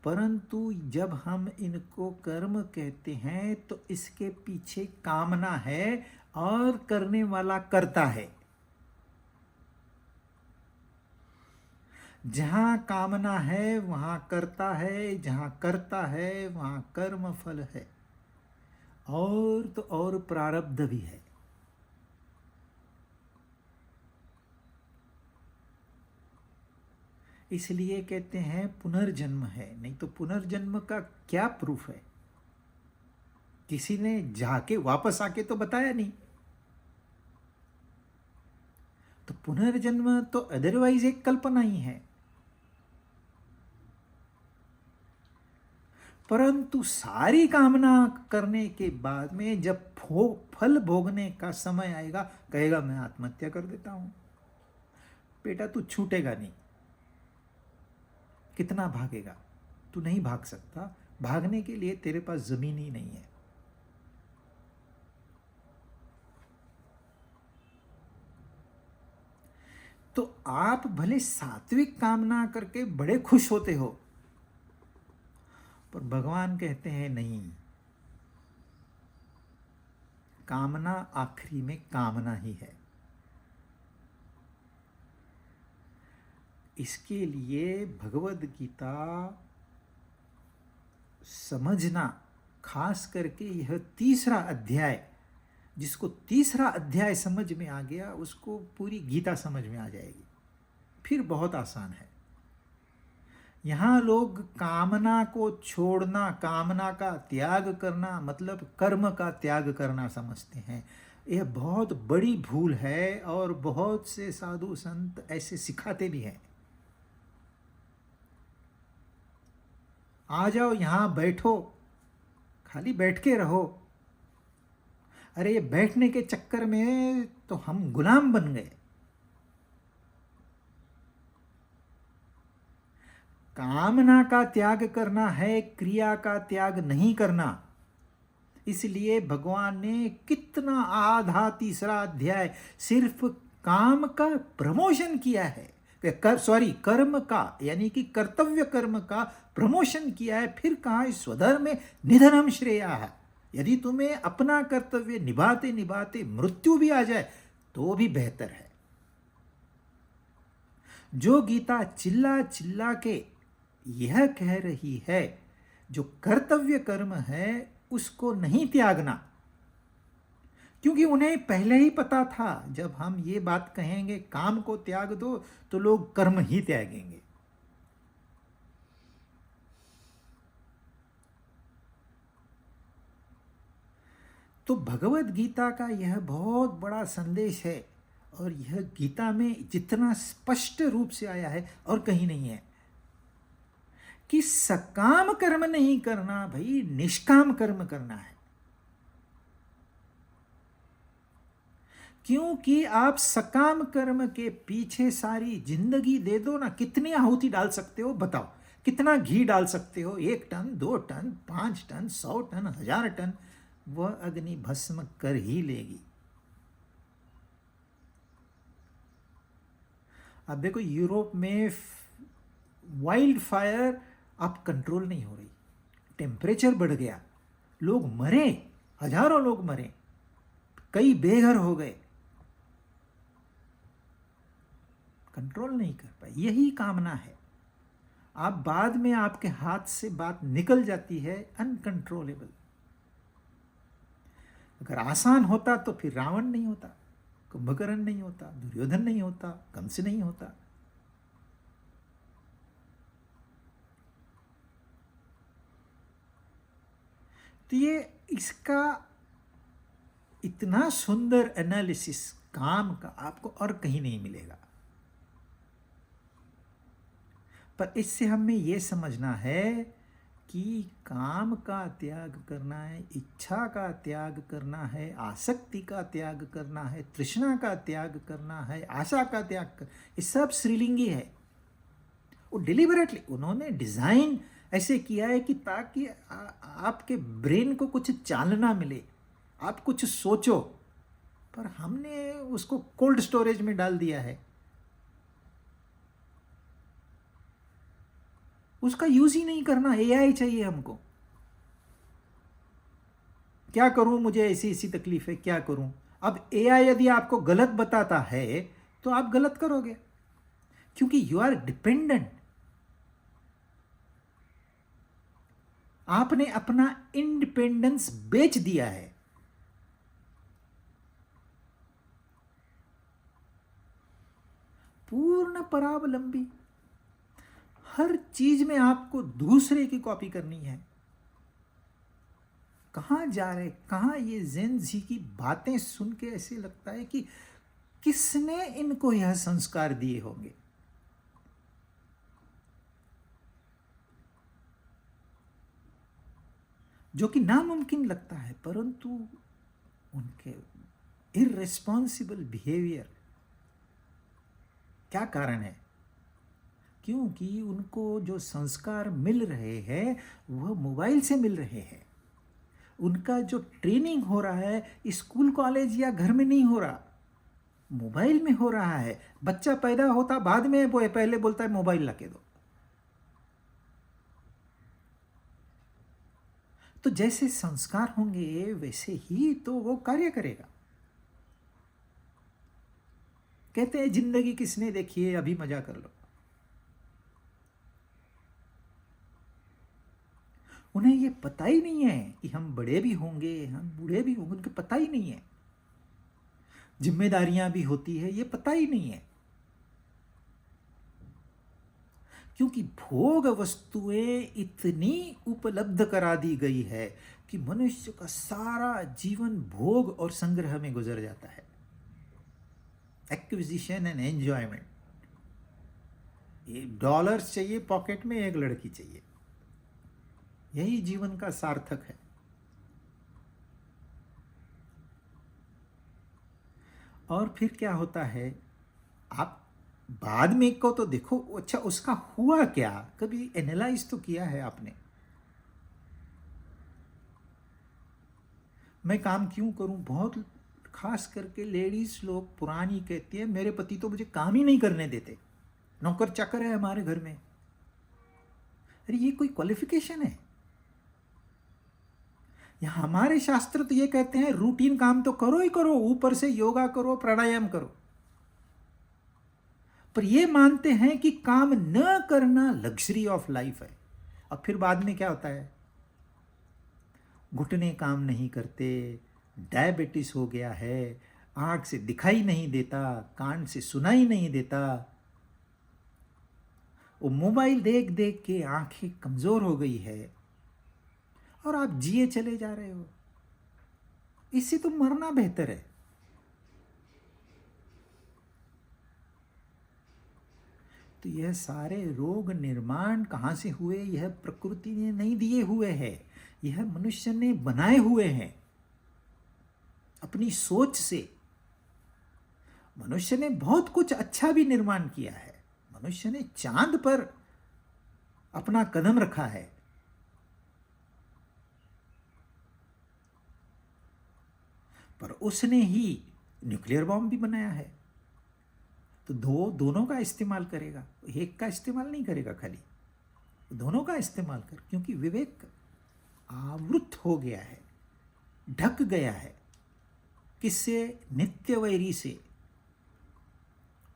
परंतु जब हम इनको कर्म कहते हैं तो इसके पीछे कामना है और करने वाला करता है। जहां कामना है वहां करता है, जहां करता है वहां कर्म फल है, और तो और प्रारब्ध भी है। इसलिए कहते हैं पुनर्जन्म है, नहीं तो पुनर्जन्म का क्या प्रूफ है? किसी ने जाके वापस आके तो बताया नहीं। तो पुनर्जन्म तो अदरवाइज एक कल्पना ही है। परंतु सारी कामना करने के बाद में जब फल भोगने का समय आएगा, कहेगा मैं आत्महत्या कर देता हूं। बेटा तू छूटेगा नहीं। कितना भागेगा? तू नहीं भाग सकता। भागने के लिए तेरे पास जमीन ही नहीं है। तो आप भले सात्विक कामना करके बड़े खुश होते हो, पर भगवान कहते हैं नहीं, कामना आखिरी में कामना ही है। इसके लिए भगवद गीता समझना, खास करके यह तीसरा अध्याय, जिसको तीसरा अध्याय समझ में आ गया उसको पूरी गीता समझ में आ जाएगी। फिर बहुत आसान है। यहाँ लोग कामना को छोड़ना, कामना का त्याग करना मतलब कर्म का त्याग करना समझते हैं। यह बहुत बड़ी भूल है और बहुत से साधु संत ऐसे सिखाते भी हैं। आ जाओ यहाँ बैठो, खाली बैठ के रहो। अरे ये बैठने के चक्कर में तो हम गुलाम बन गए। कामना का त्याग करना है, क्रिया का त्याग नहीं करना। इसलिए भगवान ने कितना आधा तीसरा अध्याय सिर्फ काम का प्रमोशन किया है, कर्म का, यानी कि कर्तव्य कर्म का प्रमोशन किया है। फिर कहा स्वधर्म निधनम श्रेया है। यदि तुम्हें अपना कर्तव्य निभाते निभाते मृत्यु भी आ जाए तो भी बेहतर है। जो गीता चिल्ला चिल्ला के यह कह रही है, जो कर्तव्य कर्म है उसको नहीं त्यागना, क्योंकि उन्हें पहले ही पता था जब हम ये बात कहेंगे काम को त्याग दो तो लोग कर्म ही त्यागेंगे। तो भगवत गीता का यह बहुत बड़ा संदेश है, और यह गीता में जितना स्पष्ट रूप से आया है और कहीं नहीं है, कि सकाम कर्म नहीं करना भाई, निष्काम कर्म करना है। क्योंकि आप सकाम कर्म के पीछे सारी जिंदगी दे दो ना, कितनी आहुति डाल सकते हो बताओ? कितना घी डाल सकते हो? 1 ton, 2 ton, 5 ton, 100 ton, 1000 ton, वह अग्नि भस्म कर ही लेगी। अब देखो यूरोप में वाइल्ड फायर अब कंट्रोल नहीं हो रही, टेम्परेचर बढ़ गया, लोग मरे, हजारों लोग मरे, कई बेघर हो गए, कंट्रोल नहीं कर पाए। यही कामना है। आप बाद में आपके हाथ से बात निकल जाती है अनकंट्रोलेबल। अगर आसान होता तो फिर रावण नहीं होता, कुंभकर्ण नहीं होता, दुर्योधन नहीं होता, कंस नहीं होता। तो ये इसका इतना सुंदर एनालिसिस काम का आपको और कहीं नहीं मिलेगा। पर इससे हमें यह समझना है कि काम का त्याग करना है, इच्छा का त्याग करना है, आसक्ति का त्याग करना है, तृष्णा का त्याग करना है, आशा का त्याग कर, ये सब श्रीलिंगी है। वो डिलिबरेटली उन्होंने डिज़ाइन ऐसे किया है कि ताकि आपके ब्रेन को कुछ चालना मिले, आप कुछ सोचो। पर हमने उसको कोल्ड स्टोरेज में डाल दिया है, उसका यूज ही नहीं करना। एआई चाहिए हमको। क्या करूं, मुझे ऐसी ऐसी तकलीफ है, क्या करूं? अब एआई यदि आपको गलत बताता है तो आप गलत करोगे, क्योंकि यू आर डिपेंडेंट। आपने अपना इंडिपेंडेंस बेच दिया है। पूर्ण परावलंबी, हर चीज में आपको दूसरे की कॉपी करनी है। कहां जा रहे, कहां ये ज़ेन जी की बातें सुन के ऐसे लगता है कि किसने इनको यह संस्कार दिए होंगे। जो कि नामुमकिन लगता है, परंतु उनके इररिस्पॉन्सिबल बिहेवियर, क्या कारण है? क्योंकि उनको जो संस्कार मिल रहे हैं वह मोबाइल से मिल रहे हैं। उनका जो ट्रेनिंग हो रहा है स्कूल कॉलेज या घर में नहीं हो रहा, मोबाइल में हो रहा है। बच्चा पैदा होता बाद में, वो पहले बोलता है मोबाइल ला के दो। तो जैसे संस्कार होंगे वैसे ही तो वो कार्य करेगा। कहते हैं जिंदगी किसने देखी है, अभी मजा कर लो। उन्हें ये पता ही नहीं है कि हम बड़े भी होंगे, हम बूढ़े भी होंगे, उनको पता ही नहीं है। जिम्मेदारियां भी होती है, ये पता ही नहीं है। क्योंकि भोग वस्तुएं इतनी उपलब्ध करा दी गई है कि मनुष्य का सारा जीवन भोग और संग्रह में गुजर जाता है। Acquisition and enjoyment. $, चाहिए पॉकेट में, एक लड़की चाहिए, यही जीवन का सार्थक है। और फिर क्या होता है, आप बाद में को तो देखो, अच्छा उसका हुआ क्या, कभी एनालाइज तो किया है आपने? मैं काम क्यों करूं? बहुत खास करके लेडीज लोग पुरानी कहती है, मेरे पति तो मुझे काम ही नहीं करने देते, नौकर चाकर है हमारे घर में। अरे ये कोई क्वालिफिकेशन है? या हमारे शास्त्र तो ये कहते हैं रूटीन काम तो करो ही करो, ऊपर से योगा करो, प्राणायाम करो, पर ये मानते हैं कि काम न करना लग्जरी ऑफ लाइफ है। और फिर बाद में क्या होता है, घुटने काम नहीं करते, डायबिटीज हो गया है, आंख से दिखाई नहीं देता, कान से सुनाई नहीं देता, वो मोबाइल देख देख के आंखें कमजोर हो गई है, और आप जिए चले जा रहे हो। इससे तो मरना बेहतर है। तो यह सारे रोग निर्माण कहाँ से हुए? यह प्रकृति ने नहीं दिए हुए हैं, यह मनुष्य ने बनाए हुए हैं अपनी सोच से। मनुष्य ने बहुत कुछ अच्छा भी निर्माण किया है। मनुष्य ने चांद पर अपना कदम रखा है, पर उसने ही न्यूक्लियर बॉम्ब भी बनाया है। तो दोनों का इस्तेमाल करेगा, एक का इस्तेमाल नहीं करेगा खाली, दोनों का इस्तेमाल कर, क्योंकि विवेक आवृत हो गया है, ढक गया है। किससे? नित्य वैरी से।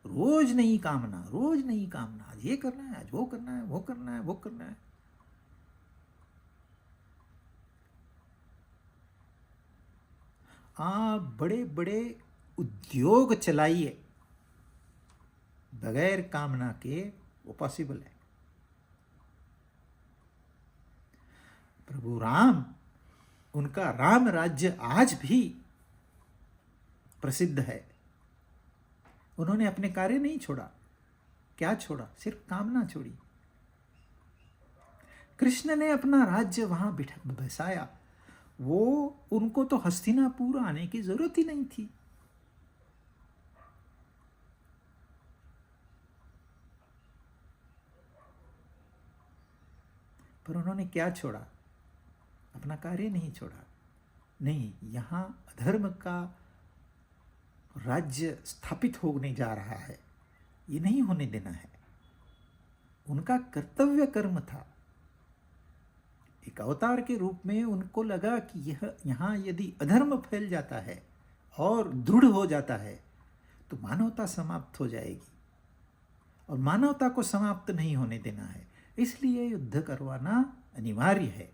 रोज नई कामना, रोज नई कामना, आज ये करना है, आज वो करना है, वो करना है, वो करना है। आप बड़े बड़े उद्योग चलाइए बगैर कामना के, वो पॉसिबल है। प्रभु राम, उनका राम राज्य आज भी प्रसिद्ध है। उन्होंने अपने कार्य नहीं छोड़ा। क्या छोड़ा? सिर्फ कामना छोड़ी। कृष्ण ने अपना राज्य वहां बसाया, वो उनको तो हस्तिनापुर आने की जरूरत ही नहीं थी। पर उन्होंने क्या छोड़ा? अपना कार्य नहीं छोड़ा। नहीं, यहां अधर्म का राज्य स्थापित होने जा रहा है, ये नहीं होने देना है। उनका कर्तव्य कर्म था। एक अवतार के रूप में उनको लगा कि यह यहां यदि अधर्म फैल जाता है और दृढ़ हो जाता है तो मानवता समाप्त हो जाएगी, और मानवता को समाप्त नहीं होने देना है। इसलिए युद्ध करवाना अनिवार्य है।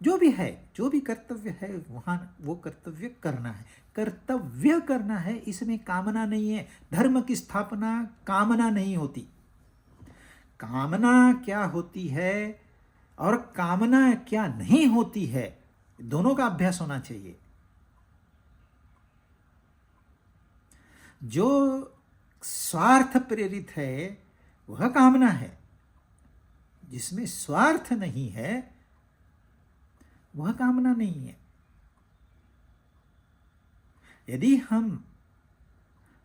जो भी है, जो भी कर्तव्य है वहां वो कर्तव्य करना है। कर्तव्य करना है, इसमें कामना नहीं है। धर्म की स्थापना कामना नहीं होती। कामना क्या होती है और कामना क्या नहीं होती है, दोनों का अभ्यास होना चाहिए। जो स्वार्थ प्रेरित है वह कामना है, जिसमें स्वार्थ नहीं है वह कामना नहीं है। यदि हम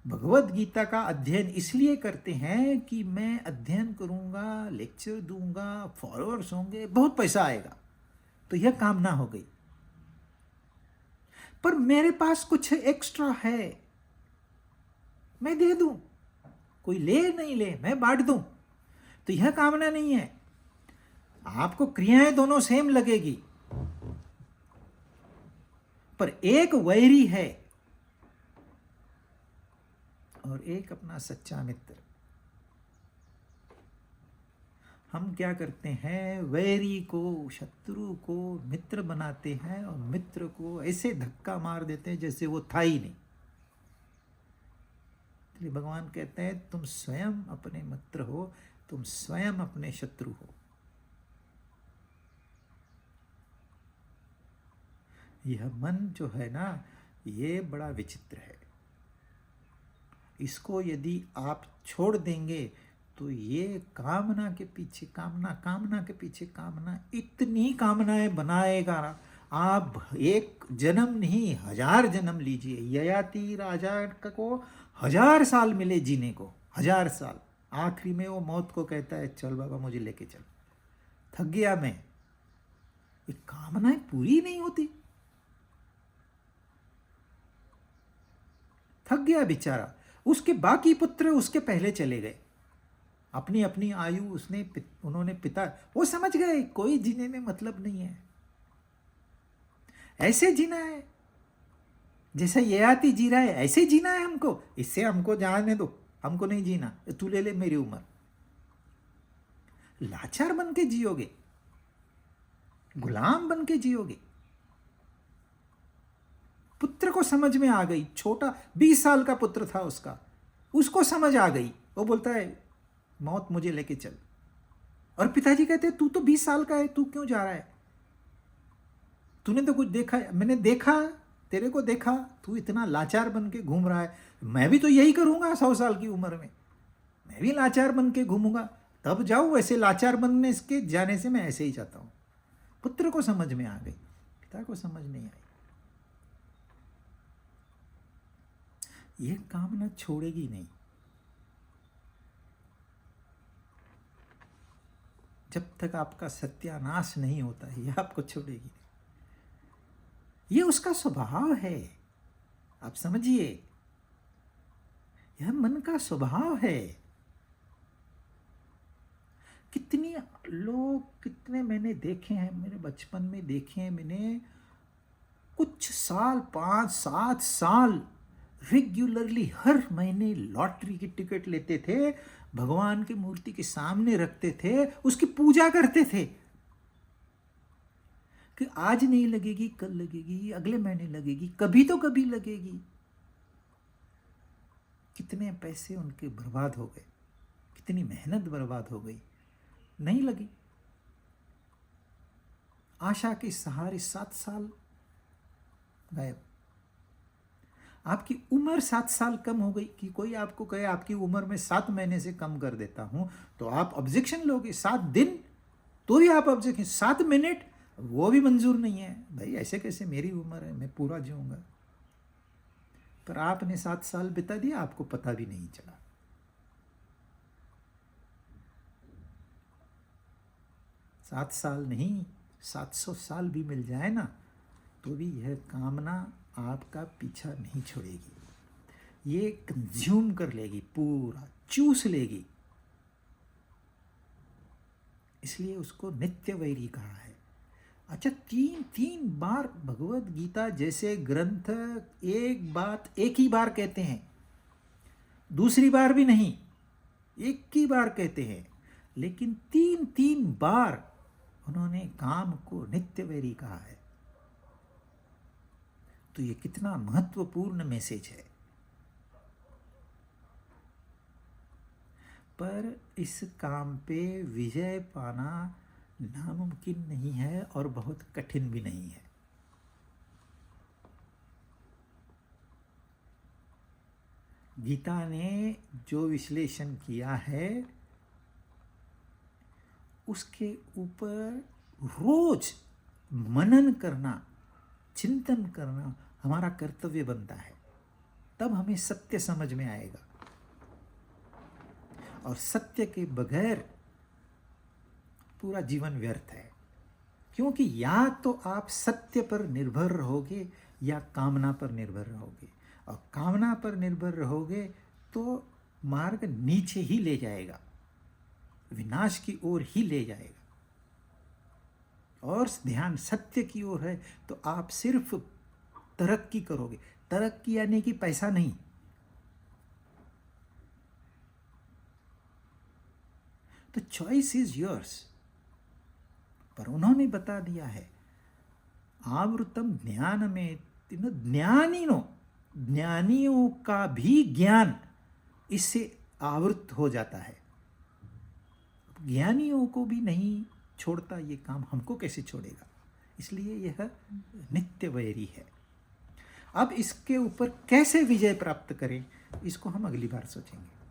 भगवत गीता का अध्ययन इसलिए करते हैं कि मैं अध्ययन करूंगा, लेक्चर दूंगा, फॉलोअर्स होंगे, बहुत पैसा आएगा, तो यह कामना हो गई। पर मेरे पास कुछ एक्स्ट्रा है, मैं दे दूं, कोई ले नहीं ले, मैं बांट दूं, तो यह कामना नहीं है। आपको क्रियाएं दोनों सेम लगेगी, पर एक वैरी है और एक अपना सच्चा मित्र। हम क्या करते हैं? वैरी को, शत्रु को मित्र बनाते हैं और मित्र को ऐसे धक्का मार देते हैं जैसे वो था ही नहीं। इसलिए भगवान कहते हैं तुम स्वयं अपने मित्र हो, तुम स्वयं अपने शत्रु हो। यह मन जो है ना, ये बड़ा विचित्र है। इसको यदि आप छोड़ देंगे तो ये कामना के पीछे कामना, कामना के पीछे कामना, इतनी कामनाएं बनाएगा आप एक जन्म नहीं 1000 जन्म लीजिए, ययाति राजा को 1000 साल मिले जीने को, 1000 साल। आखिरी में वो मौत को कहता है चल बाबा मुझे लेके चल, थक गया मैं। ये कामनाएं पूरी नहीं होती, थक गया बेचारा। उसके बाकी पुत्र उसके पहले चले गए, अपनी अपनी आयु उन्होंने पिता, वो समझ गए कोई जीने में मतलब नहीं है, ऐसे जीना है जैसे ययाति जी रहा है, ऐसे जीना है हमको, इससे हमको जाने दो, हमको नहीं जीना, तू ले ले मेरी उम्र। लाचार बन के जियोगे, गुलाम बन के जियोगे। पुत्र को समझ में आ गई, छोटा 20 साल का पुत्र था उसका, उसको समझ आ गई। वो बोलता है मौत मुझे लेके चल। और पिताजी कहते हैं तू तो 20 साल का है, तू क्यों जा रहा है? तूने तो कुछ देखा है? मैंने देखा, तेरे को देखा, तू इतना लाचार बन के घूम रहा है, मैं भी तो यही करूंगा 100 साल की उम्र में, मैं भी लाचार बन के घूमूंगा, तब जाऊं। वैसे लाचार बनने के जाने से मैं ऐसे ही जाता हूं। पुत्र को समझ में आ गई, पिता को समझ नहीं आई। यह कामना छोड़ेगी नहीं जब तक आपका सत्यानाश नहीं होता है, यह आपको छोड़ेगी नहीं। ये उसका स्वभाव है, आप समझिए, यह मन का स्वभाव है। कितने लोग, कितने मैंने देखे हैं, मेरे बचपन में देखे हैं मैंने, कुछ साल 5-7 साल रेगुलरली हर महीने लॉटरी की टिकट लेते थे, भगवान की मूर्ति के सामने रखते थे, उसकी पूजा करते थे कि आज नहीं लगेगी, कल लगेगी, अगले महीने लगेगी, कभी तो कभी लगेगी। कितने पैसे उनके बर्बाद हो गए, कितनी मेहनत बर्बाद हो गई, नहीं लगी। आशा के सहारे 7 साल गायब। आपकी उम्र 7 साल कम हो गई कि कोई आपको कहे आपकी उम्र में 7 महीने से कम कर देता हूं, तो आप ऑब्जेक्शन लोगे। 7 दिन तो भी आप ऑब्जेक्शन, 7 मिनट वो भी मंजूर नहीं है। भाई ऐसे कैसे, मेरी उम्र है, मैं पूरा जीऊंगा। पर आपने 7 साल बिता दिया, आपको पता भी नहीं चला। सात साल नहीं, 700 साल भी मिल जाए ना, तो भी यह कामना आपका पीछा नहीं छोड़ेगी। ये कंज्यूम कर लेगी, पूरा चूस लेगी। इसलिए उसको नित्य वैरी कहा है। अच्छा, 3 बार भगवत गीता जैसे ग्रंथ एक ही बार कहते हैं, दूसरी बार भी नहीं, एक ही बार कहते हैं, लेकिन 3 बार उन्होंने काम को नित्य वैरी कहा है। तो ये कितना महत्वपूर्ण मैसेज है। पर इस काम पे विजय पाना नामुमकिन नहीं है और बहुत कठिन भी नहीं है। गीता ने जो विश्लेषण किया है उसके ऊपर रोज मनन करना, चिंतन करना हमारा कर्तव्य बनता है। तब हमें सत्य समझ में आएगा। और सत्य के बगैर पूरा जीवन व्यर्थ है, क्योंकि या तो आप सत्य पर निर्भर रहोगे या कामना पर निर्भर रहोगे। और कामना पर निर्भर रहोगे तो मार्ग नीचे ही ले जाएगा, विनाश की ओर ही ले जाएगा। और ध्यान सत्य की ओर है तो आप सिर्फ तरक्की करोगे। तरक्की यानी कि पैसा नहीं, तो चॉइस इज योर्स। पर उन्होंने बता दिया है, आवृतम ज्ञान में ज्ञानियों का भी ज्ञान इससे आवृत हो जाता है। ज्ञानियों को भी नहीं छोड़ता ये काम, हमको कैसे छोड़ेगा? इसलिए यह नित्य वैरी है। अब इसके ऊपर कैसे विजय प्राप्त करें, इसको हम अगली बार सोचेंगे।